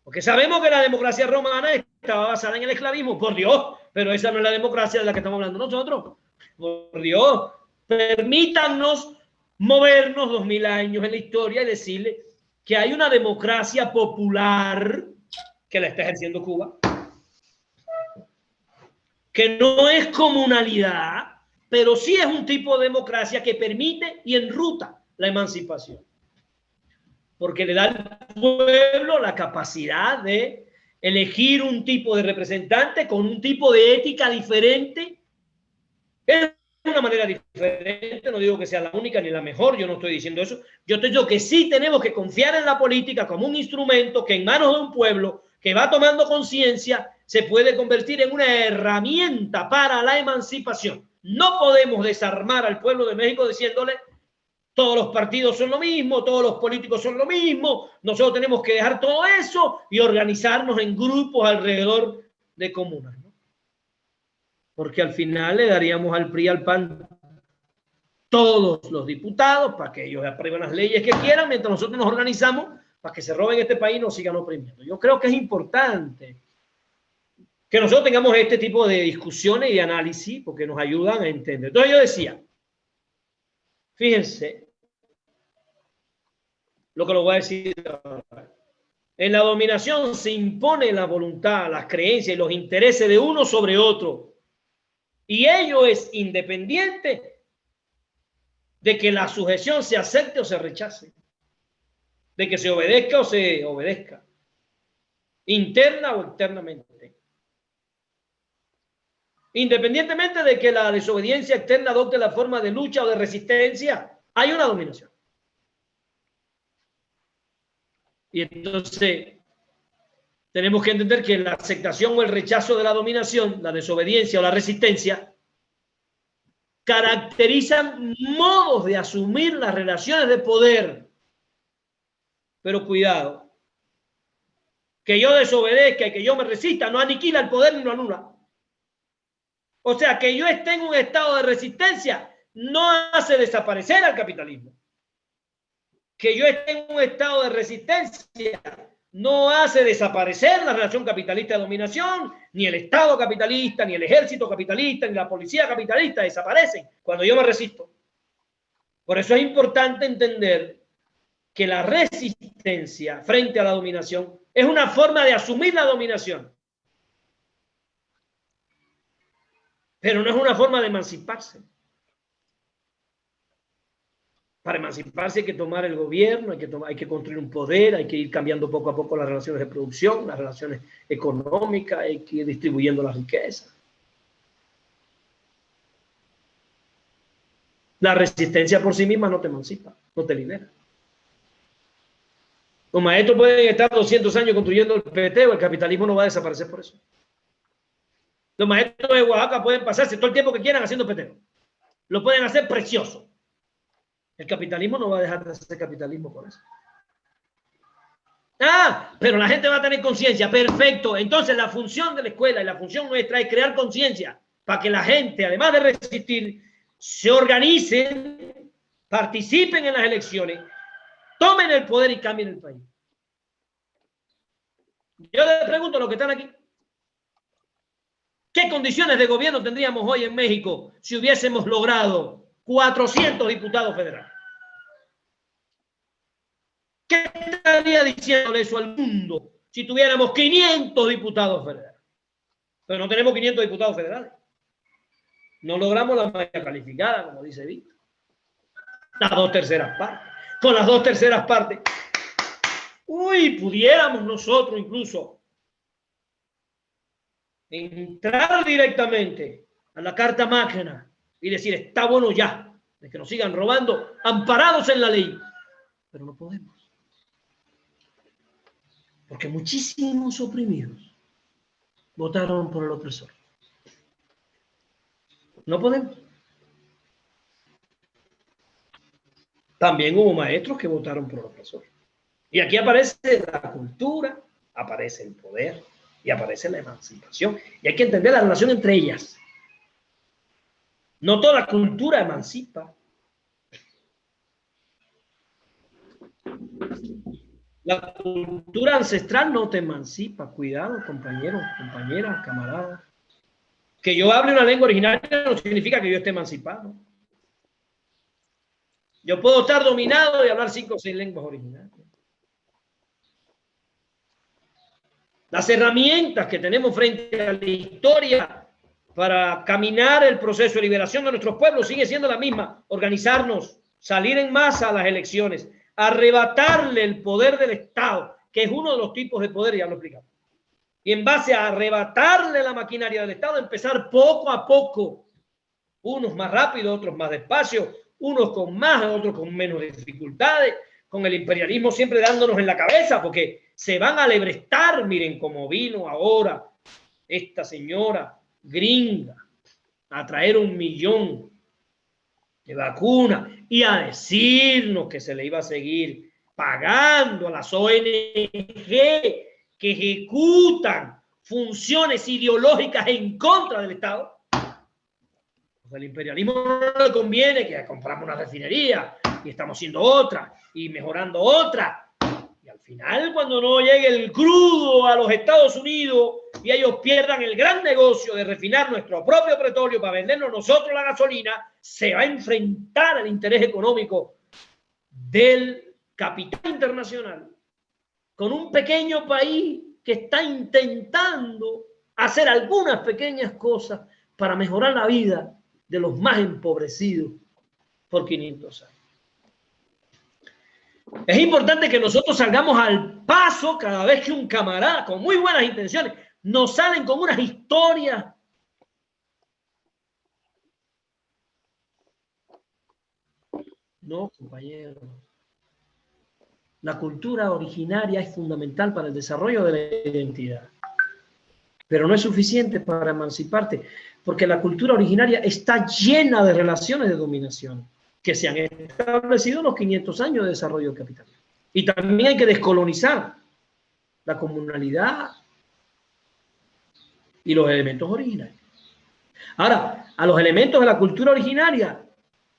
Porque sabemos que la democracia romana estaba basada en el esclavismo, por Dios, pero esa no es la democracia de la que estamos hablando nosotros. Por Dios, permítanos movernos 2000 años en la historia y decirle que hay una democracia popular que la está ejerciendo Cuba, que no es comunalidad, pero sí es un tipo de democracia que permite y enruta la emancipación, porque le da al pueblo la capacidad de elegir un tipo de representante con un tipo de ética diferente. Es una manera diferente, no digo que sea la única ni la mejor, yo no estoy diciendo eso. Yo estoy diciendo que sí tenemos que confiar en la política como un instrumento que en manos de un pueblo que va tomando conciencia se puede convertir en una herramienta para la emancipación. No podemos desarmar al pueblo de México diciéndole todos los partidos son lo mismo, todos los políticos son lo mismo, nosotros tenemos que dejar todo eso y organizarnos en grupos alrededor de comunas, ¿no? Porque al final le daríamos al PRI y al PAN todos los diputados para que ellos aprueben las leyes que quieran, mientras nosotros nos organizamos para que se roben este país y nos sigan oprimiendo. Yo creo que es importante que nosotros tengamos este tipo de discusiones y análisis porque nos ayudan a entender. Entonces yo decía, fíjense lo que lo voy a decir ahora. En la dominación se impone la voluntad, las creencias y los intereses de uno sobre otro. Y ello es independiente de que la sujeción se acepte o se rechace, de que se obedezca o se obedezca, interna o externamente. Independientemente de que la desobediencia externa adopte la forma de lucha o de resistencia, hay una dominación. Y entonces tenemos que entender que la aceptación o el rechazo de la dominación, la desobediencia o la resistencia, caracterizan modos de asumir las relaciones de poder. Pero cuidado, que yo desobedezca y que yo me resista no aniquila el poder ni lo anula. O sea, que yo esté en un estado de resistencia no hace desaparecer al capitalismo. Que yo esté en un estado de resistencia no hace desaparecer la relación capitalista de dominación, ni el Estado capitalista, ni el ejército capitalista, ni la policía capitalista desaparecen cuando yo me resisto. Por eso es importante entender que la resistencia frente a la dominación es una forma de asumir la dominación, pero no es una forma de emanciparse. Para emanciparse hay que tomar el gobierno, hay que construir un poder, hay que ir cambiando poco a poco las relaciones de producción, las relaciones económicas, hay que ir distribuyendo la riqueza. La resistencia por sí misma no te emancipa, no te libera. Los maestros pueden estar 200 años construyendo el peteo, el capitalismo no va a desaparecer por eso. Los maestros de Oaxaca pueden pasarse todo el tiempo que quieran haciendo peteo. Lo pueden hacer precioso. El capitalismo no va a dejar de ser capitalismo por eso. Ah, pero la gente va a tener conciencia. Perfecto. Entonces la función de la escuela y la función nuestra es crear conciencia para que la gente, además de resistir, se organicen, participen en las elecciones, tomen el poder y cambien el país. Yo les pregunto a los que están aquí, ¿qué condiciones de gobierno tendríamos hoy en México si hubiésemos logrado 400 diputados federales? ¿Qué estaría diciéndole eso al mundo si tuviéramos 500 diputados federales? Pero no tenemos 500 diputados federales. No logramos la mayoría calificada, como dice Víctor. Las 2/3 partes. Con las 2/3 partes, pudiéramos nosotros incluso entrar directamente a la Carta Magna y decir, está bueno ya, de que nos sigan robando, amparados en la ley. Pero no podemos. Porque muchísimos oprimidos votaron por el opresor. No podemos. También hubo maestros que votaron por el opresor. Y aquí aparece la cultura, aparece el poder y aparece la emancipación. Y hay que entender la relación entre ellas. No toda cultura emancipa. La cultura ancestral no te emancipa. Cuidado, compañeros, compañeras, camaradas. Que yo hable una lengua originaria no significa que yo esté emancipado. Yo puedo estar dominado y hablar 5 o 6 lenguas originarias. Las herramientas que tenemos frente a la historia para caminar el proceso de liberación de nuestros pueblos sigue siendo la misma: organizarnos, salir en masa a las elecciones, arrebatarle el poder del Estado, que es uno de los tipos de poder, ya lo explicamos. Y en base a arrebatarle la maquinaria del Estado, empezar poco a poco, unos más rápido, otros más despacio, unos con más, otros con menos dificultades, con el imperialismo siempre dándonos en la cabeza, porque se van a alebrestar. Miren cómo vino ahora esta señora gringa a traer 1 millón de vacunas y a decirnos que se le iba a seguir pagando a las ONG que ejecutan funciones ideológicas en contra del Estado. Al imperialismo no le conviene que compramos una refinería y estamos haciendo otra y mejorando otra. Y al final, cuando no llegue el crudo a los Estados Unidos y ellos pierdan el gran negocio de refinar nuestro propio petróleo para vendernos nosotros la gasolina, se va a enfrentar al interés económico del capital internacional con un pequeño país que está intentando hacer algunas pequeñas cosas para mejorar la vida de los más empobrecidos por 500 años. Es importante que nosotros salgamos al paso cada vez que un camarada con muy buenas intenciones nos salen con unas historias no, compañeros. La cultura originaria es fundamental para el desarrollo de la identidad, pero no es suficiente para emanciparte, porque la cultura originaria está llena de relaciones de dominación que se han establecido en los 500 años de desarrollo del capitalismo. Y también hay que descolonizar la comunalidad y los elementos originarios. Ahora, a los elementos de la cultura originaria,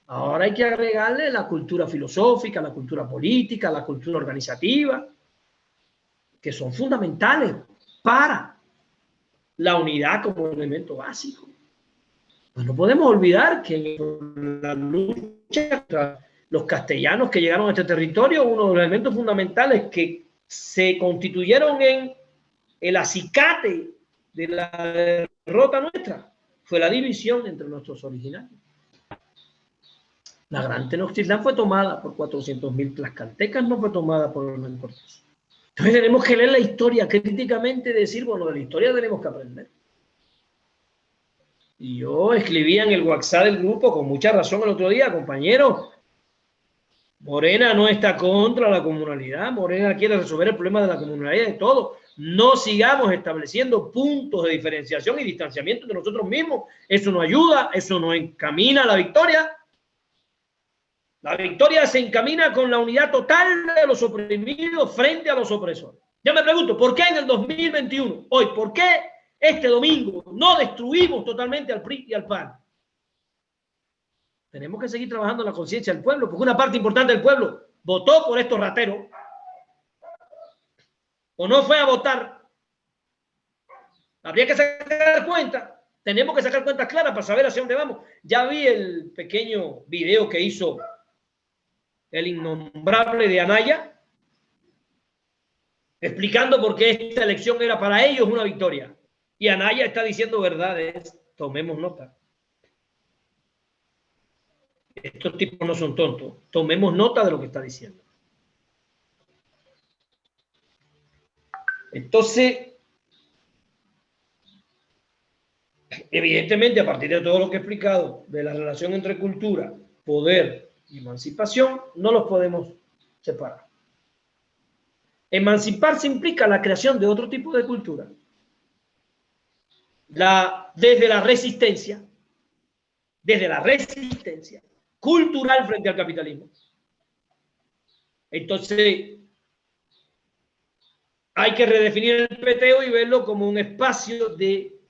ahora hay que agregarle la cultura filosófica, la cultura política, la cultura organizativa, que son fundamentales para la unidad como elemento básico. Pues no podemos olvidar que en la lucha contra los castellanos que llegaron a este territorio, uno de los elementos fundamentales que se constituyeron en el acicate de la derrota nuestra fue la división entre nuestros originarios. La Gran Tenochtitlán fue tomada por 400.000 tlaxcaltecas, no fue tomada por Hernán Cortés. Entonces tenemos que leer la historia críticamente y decir, bueno, de la historia tenemos que aprender. Y yo escribía en el WhatsApp del grupo con mucha razón el otro día, compañero, Morena no está contra la comunalidad, Morena quiere resolver el problema de la comunalidad y de todo. No sigamos estableciendo puntos de diferenciación y distanciamiento de nosotros mismos. Eso no ayuda, eso no encamina a la victoria. La victoria se encamina con la unidad total de los oprimidos frente a los opresores. Yo me pregunto, ¿por qué en el 2021, hoy, por qué este domingo no destruimos totalmente al PRI y al PAN? Tenemos que seguir trabajando en la conciencia del pueblo, porque una parte importante del pueblo votó por estos rateros o no fue a votar. Habría que sacar cuenta. Tenemos que sacar cuentas claras para saber hacia dónde vamos. Ya vi el pequeño video que hizo el innombrable de Anaya, explicando por qué esta elección era para ellos una victoria. Y Anaya está diciendo verdades. Tomemos nota. Estos tipos no son tontos. Tomemos nota de lo que está diciendo. Entonces, evidentemente, a partir de todo lo que he explicado de la relación entre cultura, poder y emancipación, no los podemos separar. Emanciparse implica la creación de otro tipo de cultura. Desde la resistencia cultural frente al capitalismo. Entonces, hay que redefinir el peteo y verlo como un espacio de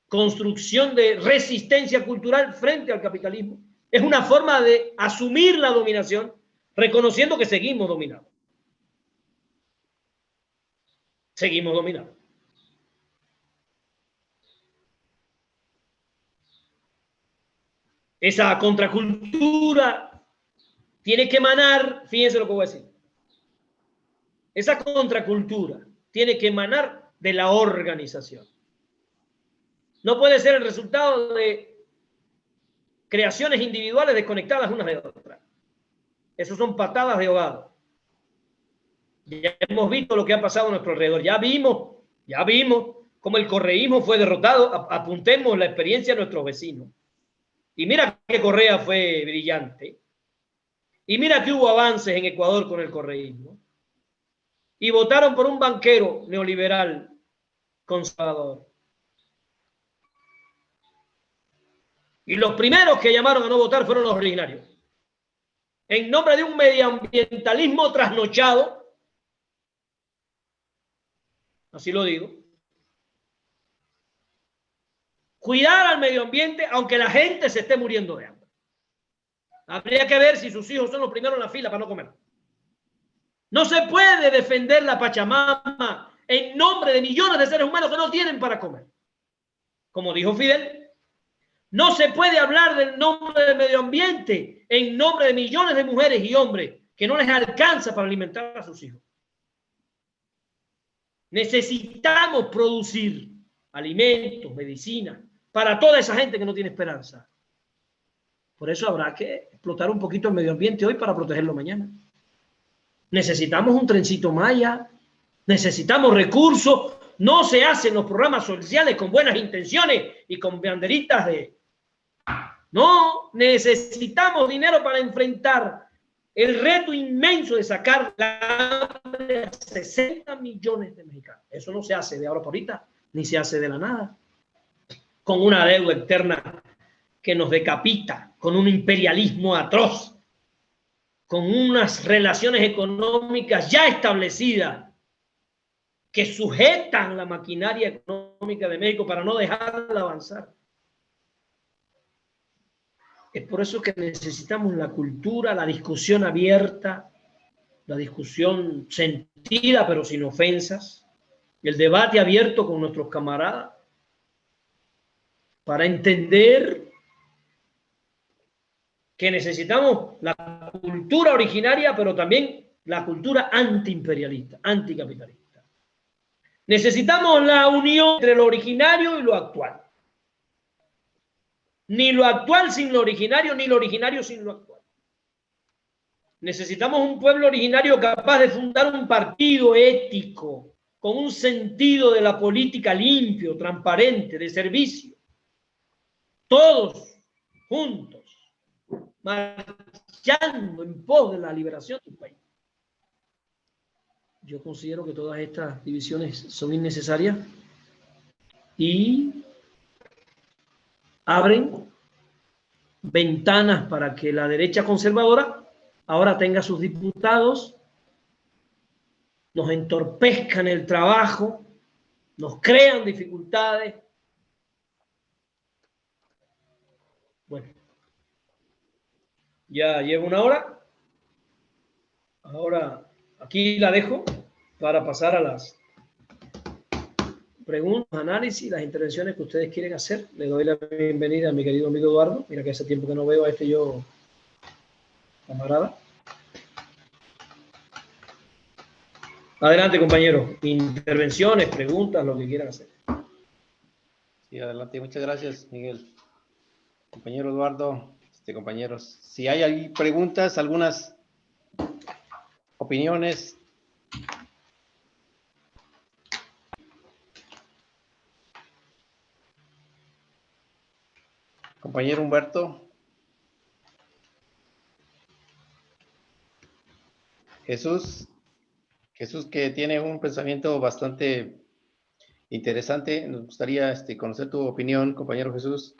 construcción de resistencia cultural frente al capitalismo. Es una forma de asumir la dominación, reconociendo que seguimos dominados. Seguimos dominados. Esa contracultura tiene que emanar, fíjense lo que voy a decir, esa contracultura tiene que emanar de la organización. No puede ser el resultado de creaciones individuales desconectadas unas de otras. Esos son patadas de ahogado. Ya hemos visto lo que ha pasado a nuestro alrededor. Ya vimos cómo el correísmo fue derrotado. Apuntemos la experiencia de nuestros vecinos. Y mira que Correa fue brillante. Y mira que hubo avances en Ecuador con el correísmo. Y votaron por un banquero neoliberal conservador. Y los primeros que llamaron a no votar fueron los originarios. En nombre de un medioambientalismo trasnochado, así lo digo, cuidar al medio ambiente aunque la gente se esté muriendo de hambre. Habría que ver si sus hijos son los primeros en la fila para no comer. No se puede defender la Pachamama en nombre de millones de seres humanos que no tienen para comer. Como dijo Fidel, no se puede hablar del nombre del medio ambiente en nombre de millones de mujeres y hombres que no les alcanza para alimentar a sus hijos. Necesitamos producir alimentos, medicina, para toda esa gente que no tiene esperanza. Por eso habrá que explotar un poquito el medio ambiente hoy para protegerlo mañana. Necesitamos un trencito Maya, necesitamos recursos. No se hacen los programas sociales con buenas intenciones y con banderitas de... No, necesitamos dinero para enfrentar el reto inmenso de sacar la hambre a 60 millones de mexicanos. Eso no se hace de ahora por ahorita, ni se hace de la nada. Con una deuda externa que nos decapita, con un imperialismo atroz, con unas relaciones económicas ya establecidas que sujetan la maquinaria económica de México para no dejarla avanzar. Es por eso que necesitamos la cultura, la discusión abierta, la discusión sentida pero sin ofensas, el debate abierto con nuestros camaradas para entender que necesitamos la cultura originaria, pero también la cultura antiimperialista, anticapitalista. Necesitamos la unión entre lo originario y lo actual. Ni lo actual sin lo originario, ni lo originario sin lo actual. Necesitamos un pueblo originario capaz de fundar un partido ético, con un sentido de la política limpio, transparente, de servicio. Todos juntos, marchando en pos de la liberación del país. Yo considero que todas estas divisiones son innecesarias y abren ventanas para que la derecha conservadora ahora tenga sus diputados, nos entorpezcan el trabajo, nos crean dificultades. Bueno, ya llevo una hora. Ahora aquí la dejo para pasar a las preguntas, análisis, las intervenciones que ustedes quieren hacer. Le doy la bienvenida a mi querido amigo Eduardo. Mira que hace tiempo que no veo a este yo camarada. Adelante, compañero. Intervenciones, preguntas, lo que quieran hacer. Sí, adelante. Muchas gracias, Miguel. Compañero Eduardo, compañeros, si hay ahí preguntas, algunas opiniones. Compañero Humberto. Jesús que tiene un pensamiento bastante interesante. Nos gustaría conocer tu opinión, compañero Jesús.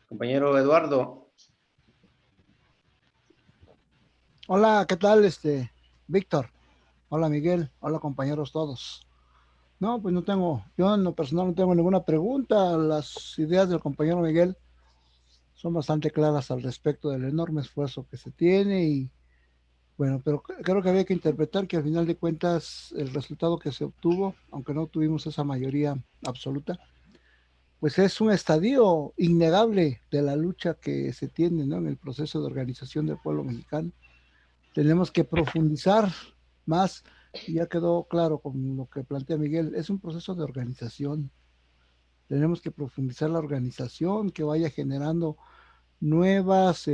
Compañero Eduardo. Hola, ¿qué tal, Víctor? Hola, Miguel. Hola, compañeros todos. No, pues yo en lo personal no tengo ninguna pregunta. Las ideas del compañero Miguel son bastante claras al respecto del enorme esfuerzo que se tiene y bueno, pero creo que había que interpretar que al final de cuentas el resultado que se obtuvo, aunque no tuvimos esa mayoría absoluta, pues es un estadio innegable de la lucha que se tiene, ¿no?, en el proceso de organización del pueblo mexicano. Tenemos que profundizar más, y ya quedó claro con lo que plantea Miguel, es un proceso de organización. Tenemos que profundizar la organización, que vaya generando nuevas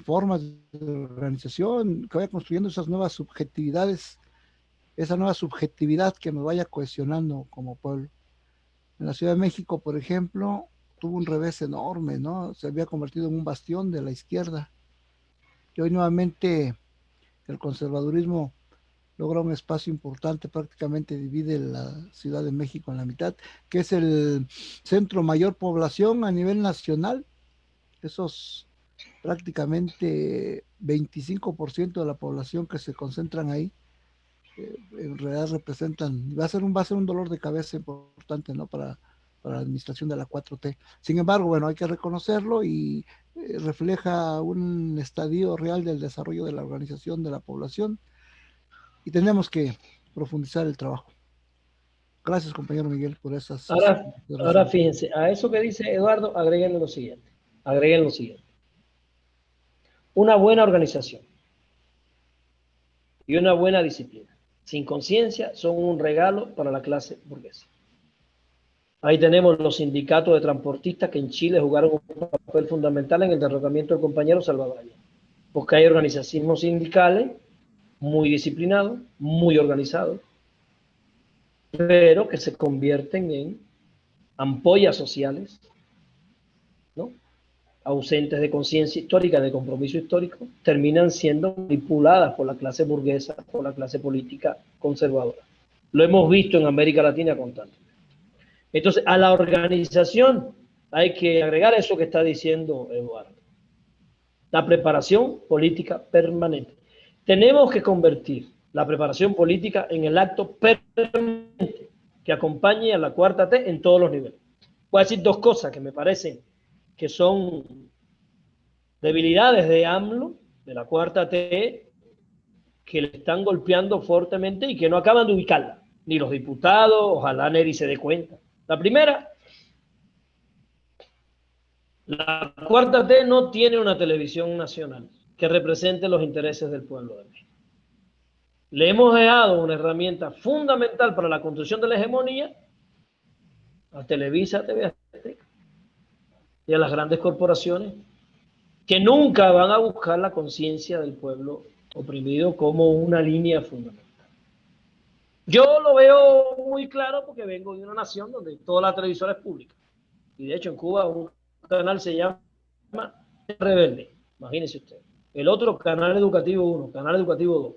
formas de organización, que vaya construyendo esas nuevas subjetividades, esa nueva subjetividad que nos vaya cohesionando como pueblo. En la Ciudad de México, por ejemplo, tuvo un revés enorme, ¿no? Se había convertido en un bastión de la izquierda. Y hoy nuevamente el conservadurismo logra un espacio importante, prácticamente divide la Ciudad de México en la mitad, que es el centro mayor población a nivel nacional. Esos prácticamente 25% de la población que se concentran ahí, en realidad representan, va a ser un dolor de cabeza importante, ¿no?, para la administración de la 4T. Sin embargo, bueno, hay que reconocerlo y refleja un estadio real del desarrollo de la organización de la población, y tenemos que profundizar el trabajo. Gracias, compañero Miguel, por esas Ahora fíjense, a eso que dice Eduardo, agréguenle lo siguiente. Agreguen lo siguiente. Una buena organización y una buena disciplina, sin conciencia, son un regalo para la clase burguesa. Ahí tenemos los sindicatos de transportistas que en Chile jugaron un papel fundamental en el derrocamiento del compañero Salvador Allende, porque hay organizaciones sindicales muy disciplinados, muy organizados, pero que se convierten en ampollas sociales, ¿no?, ausentes de conciencia histórica, de compromiso histórico, terminan siendo manipuladas por la clase burguesa, por la clase política conservadora. Lo hemos visto en América Latina constantemente. Entonces, a la organización hay que agregar eso que está diciendo Eduardo. La preparación política permanente. Tenemos que convertir la preparación política en el acto permanente que acompañe a la 4T en todos los niveles. Voy a decir dos cosas que me parecen que son debilidades de AMLO, de la 4T, que le están golpeando fuertemente y que no acaban de ubicarla, ni los diputados, ojalá Neri se dé cuenta. La primera, la 4T no tiene una televisión nacional que represente los intereses del pueblo de México. Le hemos dejado una herramienta fundamental para la construcción de la hegemonía a Televisa, TV Azteca y a las grandes corporaciones que nunca van a buscar la conciencia del pueblo oprimido como una línea fundamental. Yo lo veo muy claro porque vengo de una nación donde toda la televisora es pública. Y de hecho en Cuba un canal se llama Rebelde, imagínense usted. El otro, Canal Educativo 1, Canal Educativo 2.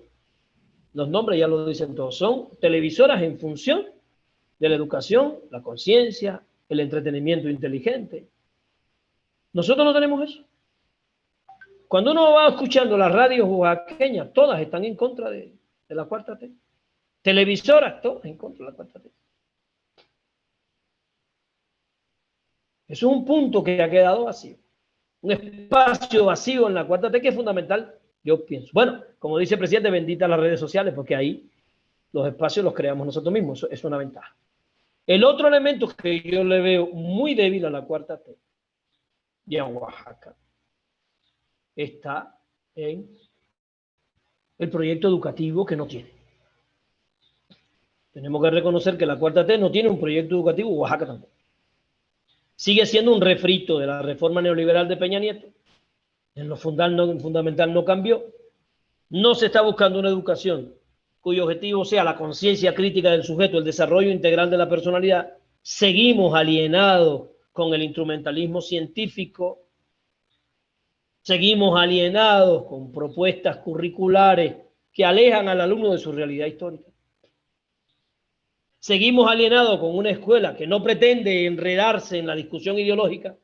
Los nombres ya lo dicen todos. Son televisoras en función de la educación, la conciencia, el entretenimiento inteligente. Nosotros no tenemos eso. Cuando uno va escuchando las radios oaxaqueñas, todas están en contra de la 4T. Televisoras, todas en contra de la 4T. Eso es un punto que ha quedado vacío. Un espacio vacío en la 4T que es fundamental, yo pienso. Bueno, como dice el presidente, bendita las redes sociales, porque ahí los espacios los creamos nosotros mismos. Eso es una ventaja. El otro elemento que yo le veo muy débil a la 4T y a Oaxaca está en el proyecto educativo que no tiene. Tenemos que reconocer que la 4T no tiene un proyecto educativo, Oaxaca tampoco. Sigue siendo un refrito de la reforma neoliberal de Peña Nieto. En lo fundamental no cambió. No se está buscando una educación cuyo objetivo sea la conciencia crítica del sujeto, el desarrollo integral de la personalidad. Seguimos alienados con el instrumentalismo científico. Seguimos alienados con propuestas curriculares que alejan al alumno de su realidad histórica. Seguimos alienados con una escuela que no pretende enredarse en la discusión ideológica,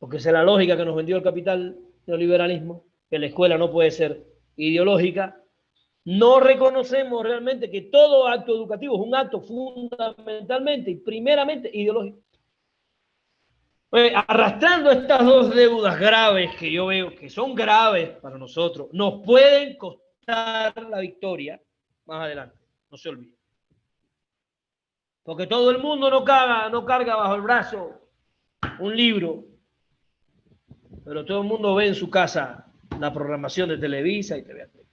porque esa es la lógica que nos vendió el capital neoliberalismo, que la escuela no puede ser ideológica. No reconocemos realmente que todo acto educativo es un acto fundamentalmente y primeramente ideológico. Arrastrando estas dos deudas graves que yo veo que son graves para nosotros, nos pueden costar la victoria más adelante. No se olvide. Porque todo el mundo no carga bajo el brazo un libro, pero todo el mundo ve en su casa la programación de Televisa y TV Azteca.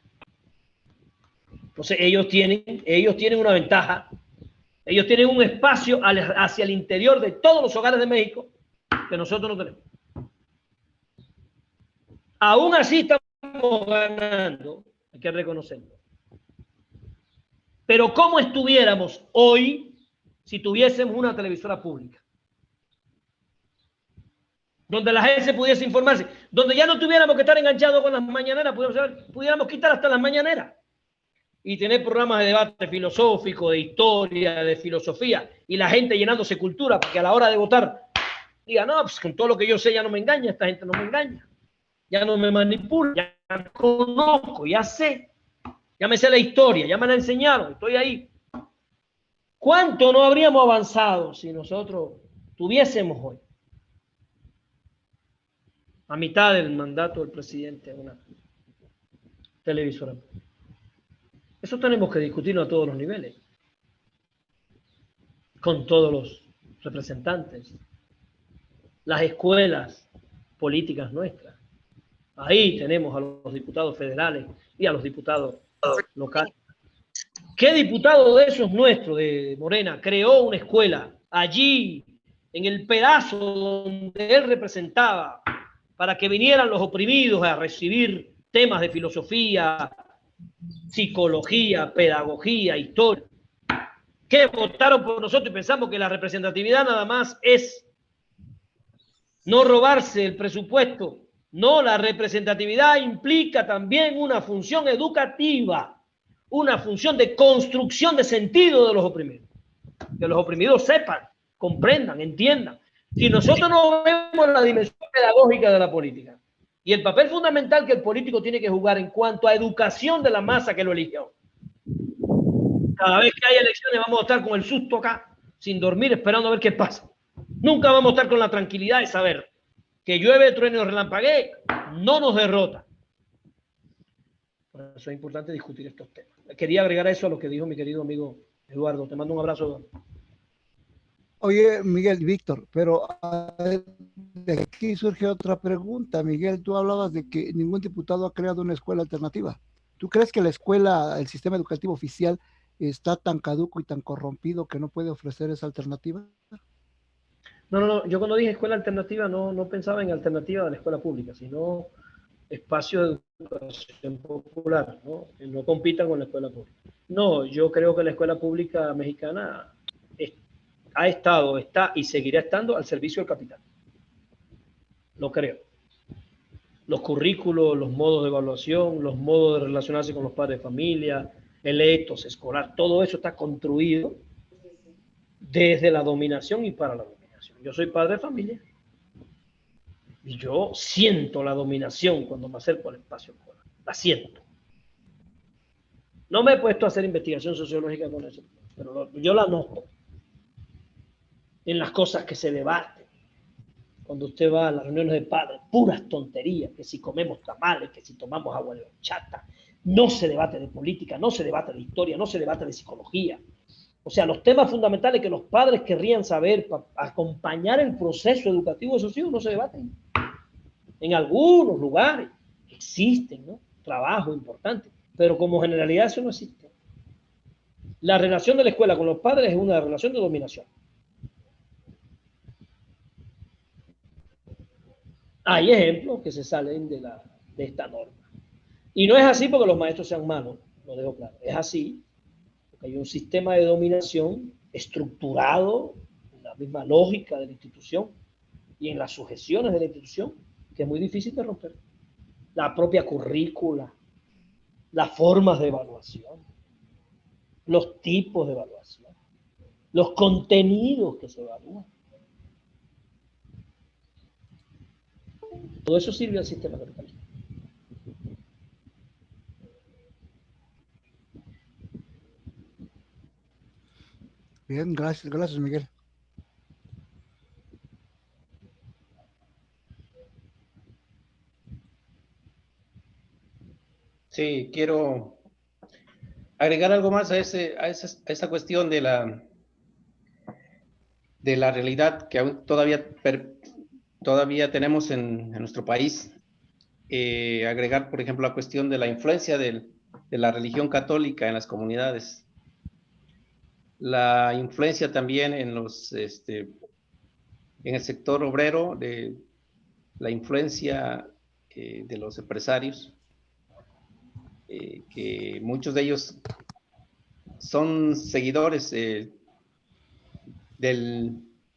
Entonces ellos tienen una ventaja. Ellos tienen un espacio hacia el interior de todos los hogares de México que nosotros no tenemos. Aún así estamos ganando, hay que reconocerlo. Pero ¿cómo estuviéramos hoy si tuviésemos una televisora pública? Donde la gente pudiese informarse, donde ya no tuviéramos que estar enganchados con las mañaneras, pudiéramos quitar hasta las mañaneras y tener programas de debate filosófico, de historia, de filosofía, y la gente llenándose cultura, porque a la hora de votar diga, no, pues con todo lo que yo sé ya no me engaña, esta gente no me engaña, ya no me manipula, ya conozco, ya sé, ya me sé la historia, ya me la enseñaron, estoy ahí. ¿Cuánto no habríamos avanzado si nosotros tuviésemos hoy, a mitad del mandato del presidente, una televisora? Eso tenemos que discutirlo a todos los niveles, con todos los representantes, las escuelas políticas nuestras. Ahí tenemos a los diputados federales y a los diputados locales. ¿Qué diputado de esos nuestros, de Morena, creó una escuela allí, en el pedazo donde él representaba, para que vinieran los oprimidos a recibir temas de filosofía, psicología, pedagogía, historia? Que votaron por nosotros y pensamos que la representatividad nada más es no robarse el presupuesto. No, la representatividad implica también una función educativa, una función de construcción de sentido de los oprimidos. Que los oprimidos sepan, comprendan, entiendan. Si nosotros no vemos la dimensión pedagógica de la política y el papel fundamental que el político tiene que jugar en cuanto a educación de la masa que lo eligió, cada vez que hay elecciones vamos a estar con el susto acá, sin dormir, esperando a ver qué pasa. Nunca vamos a estar con la tranquilidad de saber que llueve, trueno y relampaguee, no nos derrota. Por eso es importante discutir estos temas. Quería agregar eso a lo que dijo mi querido amigo Eduardo. Te mando un abrazo, Eduardo. Oye, Miguel, Víctor, pero de aquí surge otra pregunta. Miguel, tú hablabas de que ningún diputado ha creado una escuela alternativa. ¿Tú crees que la escuela, el sistema educativo oficial, está tan caduco y tan corrompido que no puede ofrecer esa alternativa? No. Yo cuando dije escuela alternativa no pensaba en alternativa de la escuela pública, sino espacio de educación popular, ¿no? Que no compitan con la escuela pública. No, yo creo que la escuela pública mexicana ha estado, está y seguirá estando al servicio del capital. Lo creo. Los currículos, los modos de evaluación, los modos de relacionarse con los padres de familia, el ethos escolar, todo eso está construido desde la dominación y para la dominación. Yo soy padre de familia y yo siento la dominación cuando me acerco al espacio escolar. La siento. No me he puesto a hacer investigación sociológica con eso, pero yo la noto en las cosas que se debaten. Cuando usted va a las reuniones de padres, puras tonterías, que si comemos tamales, que si tomamos agua de horchata, no se debate de política, no se debate de historia, no se debate de psicología. O sea, los temas fundamentales que los padres querrían saber para acompañar el proceso educativo de sus hijos no se debaten. En algunos lugares existen, ¿no? Trabajo importante, pero como generalidad eso no existe. La relación de la escuela con los padres es una relación de dominación. Hay ejemplos que se salen de esta norma. Y no es así porque los maestros sean malos, lo dejo claro. Es así porque hay un sistema de dominación estructurado en la misma lógica de la institución y en las sujeciones de la institución que es muy difícil de romper. La propia currícula, las formas de evaluación, los tipos de evaluación, los contenidos que se evalúan. Todo eso sirve al sistema capitalista. Bien, gracias, Miguel. Sí, quiero agregar algo más a esa cuestión de de la realidad que aún todavía tenemos en nuestro país. Agregar, por ejemplo, la cuestión de la influencia de la religión católica en las comunidades, la influencia también en el sector obrero, de la influencia de los empresarios, que muchos de ellos son seguidores de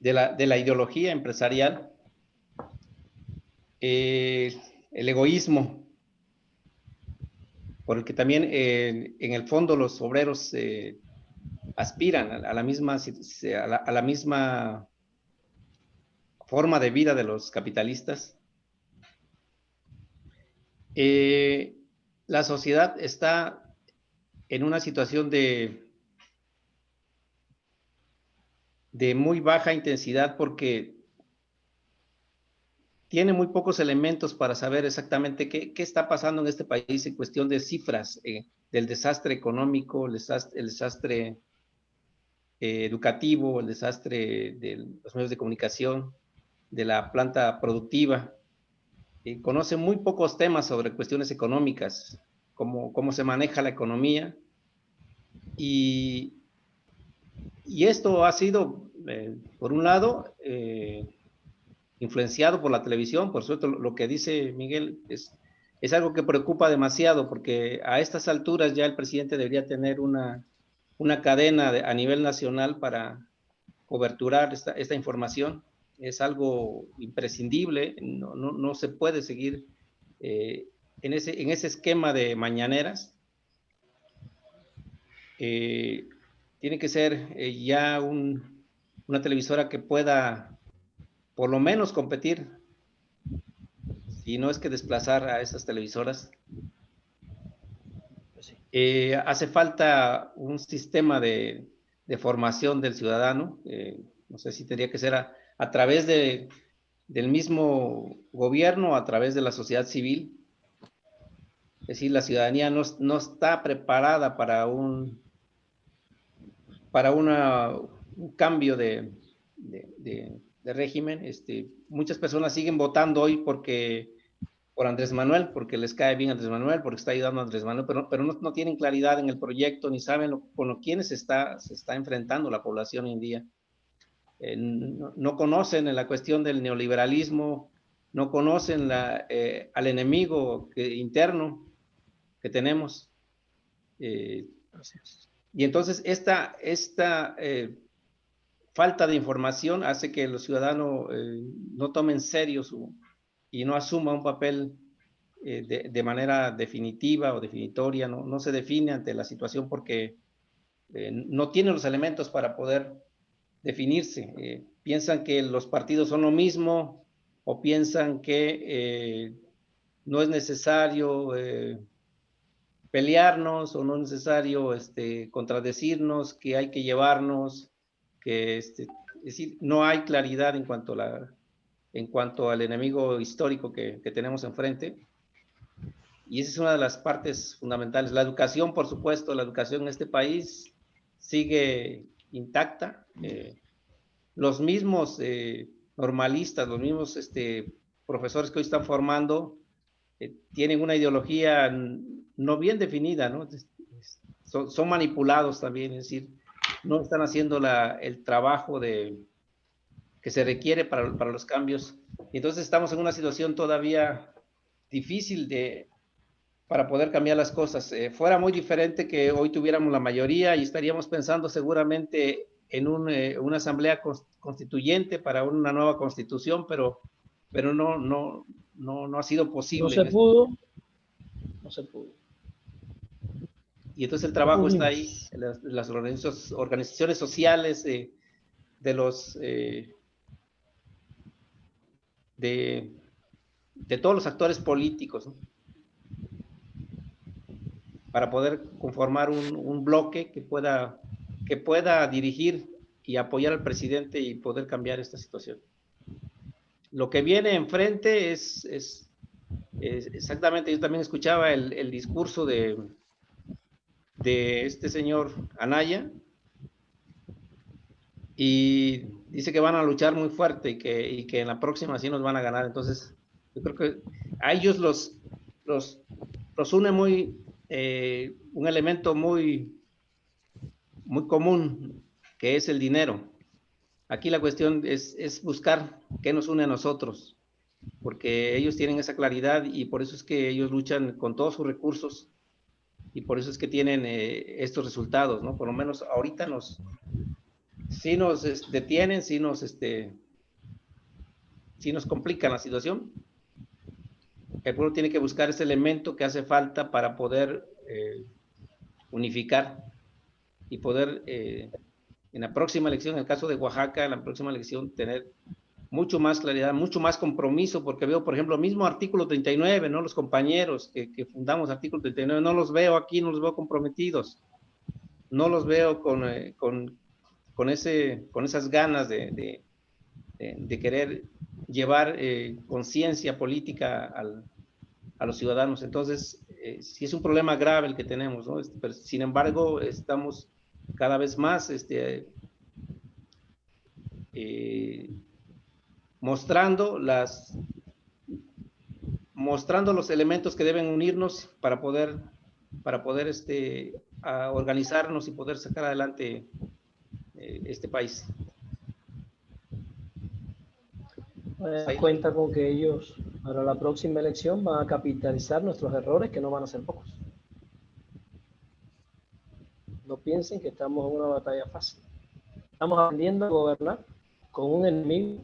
la ideología empresarial, el egoísmo, por el que también en el fondo los obreros aspiran a la misma forma de vida de los capitalistas. La sociedad está en una situación de muy baja intensidad porque tiene muy pocos elementos para saber exactamente qué está pasando en este país en cuestión de cifras, del desastre económico, el desastre educativo, el desastre de los medios de comunicación, de la planta productiva. Conoce muy pocos temas sobre cuestiones económicas, cómo se maneja la economía, y esto ha sido, por un lado, influenciado por la televisión. Por suerte, lo que dice Miguel es algo que preocupa demasiado, porque a estas alturas ya el presidente debería tener una cadena a nivel nacional para coberturar esta información. Es algo imprescindible, no se puede seguir en ese esquema de mañaneras. Tiene que ser ya una televisora que pueda por lo menos competir, si no es que desplazar a esas televisoras. Hace falta un sistema de formación del ciudadano. No sé si tendría que ser a través del mismo gobierno, a través de la sociedad civil. Es decir, la ciudadanía no está preparada para un cambio de régimen. Muchas personas siguen votando hoy por Andrés Manuel, porque les cae bien Andrés Manuel, porque está ayudando a Andrés Manuel, pero no tienen claridad en el proyecto, ni saben con quiénes se está enfrentando la población hoy en día. No conocen la cuestión del neoliberalismo, no conocen al enemigo interno que tenemos. Y entonces esta falta de información hace que los ciudadanos no tomen en serio y no asuma un papel de manera definitiva o definitoria, no se define ante la situación porque no tiene los elementos para poder definirse. Piensan que los partidos son lo mismo, o piensan que no es necesario pelearnos, o no es necesario contradecirnos, que hay que llevarnos, que es decir, no hay claridad en cuanto al enemigo histórico que tenemos enfrente. Y esa es una de las partes fundamentales. La educación, por supuesto, la educación en este país sigue intacta. Los mismos normalistas, los mismos profesores que hoy están formando, tienen una ideología no bien definida, ¿no? Son manipulados también, es decir, no están haciendo el trabajo que se requiere para los cambios. Y entonces estamos en una situación todavía difícil para poder cambiar las cosas. Fuera muy diferente que hoy tuviéramos la mayoría y estaríamos pensando seguramente en una asamblea constituyente para una nueva constitución, pero no ha sido posible. No se pudo. Y entonces el trabajo está ahí, las organizaciones sociales de todos los actores políticos, ¿no? Para poder conformar un bloque que pueda dirigir y apoyar al presidente y poder cambiar esta situación. Lo que viene enfrente es exactamente, yo también escuchaba el discurso de este señor Anaya, y dice que van a luchar muy fuerte y que en la próxima sí nos van a ganar. Entonces, yo creo que a ellos los une muy, un elemento muy común, que es el dinero. Aquí la cuestión es buscar qué nos une a nosotros, porque ellos tienen esa claridad y por eso es que ellos luchan con todos sus recursos y por eso es que tienen estos resultados, ¿no? Por lo menos ahorita sí nos detienen, sí nos complican la situación. El pueblo tiene que buscar ese elemento que hace falta para poder unificar y poder en la próxima elección, en el caso de Oaxaca, en la próxima elección tener mucho más claridad, mucho más compromiso, porque veo, por ejemplo, el mismo artículo 39, ¿no? Los compañeros que fundamos artículo 39, no los veo aquí, no los veo comprometidos, no los veo con esas ganas de querer llevar conciencia política a los ciudadanos. Entonces, sí es un problema grave el que tenemos, ¿no? Pero, sin embargo, estamos cada vez más mostrando los elementos que deben unirnos para poder organizarnos y poder sacar adelante este país. Cuenta con que ellos para la próxima elección van a capitalizar nuestros errores, que no van a ser pocos. No piensen que estamos en una batalla fácil. Estamos aprendiendo a gobernar con un enemigo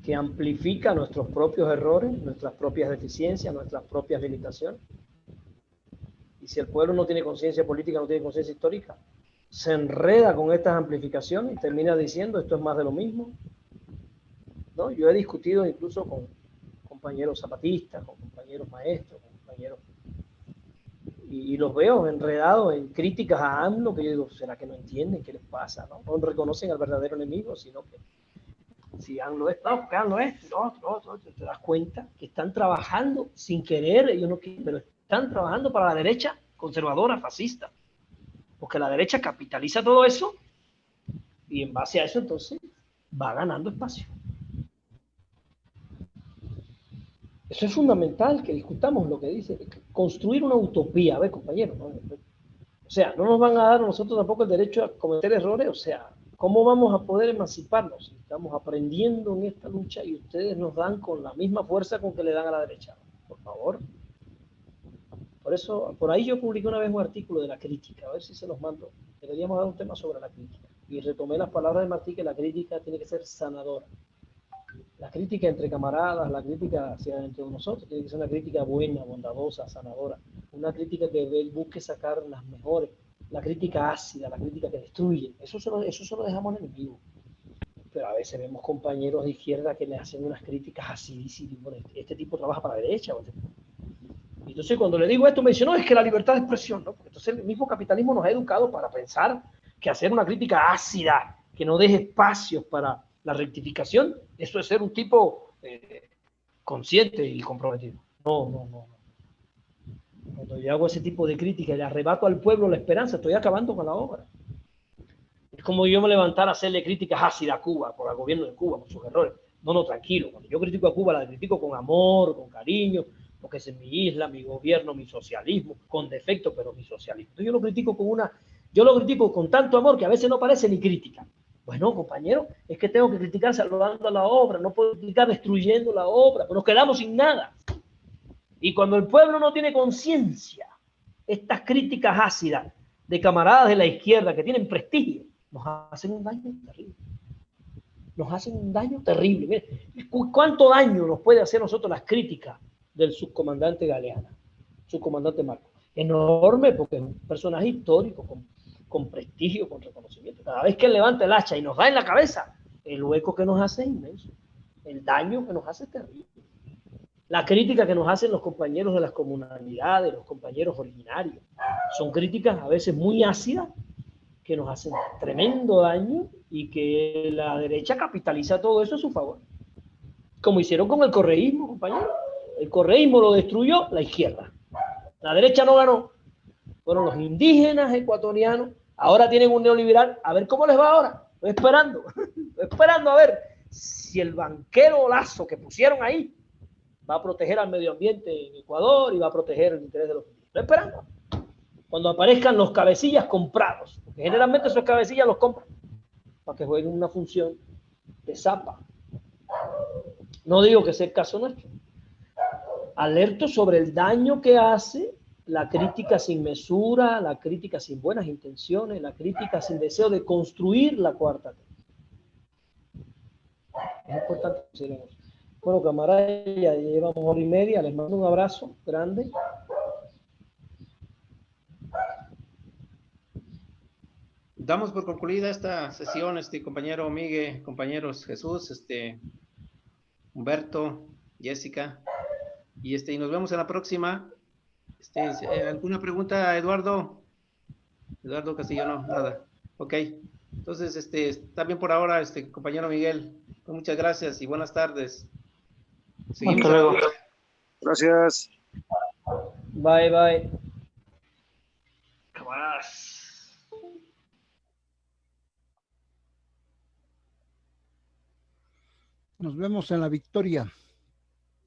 que amplifica nuestros propios errores, nuestras propias deficiencias, nuestras propias limitaciones. Y si el pueblo no tiene conciencia política, no tiene conciencia histórica, se enreda con estas amplificaciones y termina diciendo esto es más de lo mismo, ¿no? Yo he discutido incluso con compañeros zapatistas, con compañeros maestros, con compañeros, y los veo enredados en críticas a AMLO, que yo digo, ¿será que no entienden qué les pasa? No reconocen al verdadero enemigo, sino que si AMLO es, no, porque AMLO es, te das cuenta que están trabajando sin querer, ellos no quieren, pero están trabajando para la derecha conservadora, fascista, porque la derecha capitaliza todo eso y en base a eso entonces va ganando espacio. Eso es fundamental, que discutamos lo que dice, construir una utopía. A ver, compañeros, ¿no? O sea, no nos van a dar a nosotros tampoco el derecho a cometer errores. O sea, ¿cómo vamos a poder emanciparnos? Estamos aprendiendo en esta lucha y ustedes nos dan con la misma fuerza con que le dan a la derecha. Por favor. Por eso, por ahí yo publiqué una vez un artículo de la crítica, a ver si se los mando. Deberíamos dar un tema sobre la crítica. Y retomé las palabras de Martí, que la crítica tiene que ser sanadora. La crítica entre camaradas, la crítica hacia entre nosotros, tiene que ser una crítica buena, bondadosa, sanadora. Una crítica que busque sacar las mejores. La crítica ácida, la crítica que destruye. Eso se lo dejamos en el vivo. Pero a veces vemos compañeros de izquierda que le hacen unas críticas acidísimas. Bueno, este tipo trabaja para la derecha. Y entonces cuando le digo esto me dice, no, es que la libertad de expresión, ¿no? Porque entonces el mismo capitalismo nos ha educado para pensar que hacer una crítica ácida, que no deje espacios para la rectificación, eso es ser un tipo consciente y comprometido. No. Cuando yo hago ese tipo de crítica y le arrebato al pueblo la esperanza, estoy acabando con la obra. Es como yo me levantara a hacerle críticas ácidas a Cuba, por el gobierno de Cuba, por sus errores. No, tranquilo. Cuando yo critico a Cuba, la critico con amor, con cariño, porque es mi isla, mi gobierno, mi socialismo, con defecto, pero mi socialismo. Entonces yo lo critico con tanto amor que a veces no parece ni crítica. Bueno, compañero, es que tengo que criticar saludando a la obra, no puedo criticar destruyendo la obra, pero nos quedamos sin nada. Y cuando el pueblo no tiene conciencia, estas críticas ácidas de camaradas de la izquierda que tienen prestigio, nos hacen un daño terrible. Nos hacen un daño terrible. Mire, ¿cuánto daño nos puede hacer a nosotros las críticas del subcomandante Galeana, subcomandante Marcos? Enorme, porque es un personaje histórico, con prestigio, con reconocimiento. Cada vez que él levanta el hacha y nos da en la cabeza, el hueco que nos hace es inmenso. El daño que nos hace es terrible. La crítica que nos hacen los compañeros de las comunalidades, los compañeros originarios, son críticas a veces muy ácidas que nos hacen tremendo daño y que la derecha capitaliza todo eso a su favor. Como hicieron con el correísmo, compañero. El correísmo lo destruyó la izquierda. La derecha no ganó. Fueron los indígenas ecuatorianos. Ahora tienen un neoliberal. A ver cómo les va ahora. Estoy esperando a ver si el banquero Lazo que pusieron ahí va a proteger al medio ambiente en Ecuador y va a proteger el interés de los niños. Estoy esperando. Cuando aparezcan los cabecillas comprados, porque generalmente esos cabecillas los compran para que jueguen una función de zapa. No digo que sea el caso nuestro. Alerto sobre el daño que hace la crítica sin mesura, la crítica sin buenas intenciones, la crítica sin deseo de construir la cuarta T. Es importante decir eso. Bueno, camaradas, ya llevamos 1 hora y media. Les mando un abrazo grande. Damos por concluida esta sesión, compañero Miguel, compañeros Jesús, Humberto, Jessica, y nos vemos en la próxima. ¿Alguna pregunta, Eduardo? Eduardo Castillo, no, nada. Ok. Entonces, está bien por ahora, compañero Miguel. Pues muchas gracias y buenas tardes. Seguimos. Hasta luego. Gracias. Bye, bye. Camaradas. Nos vemos en la victoria.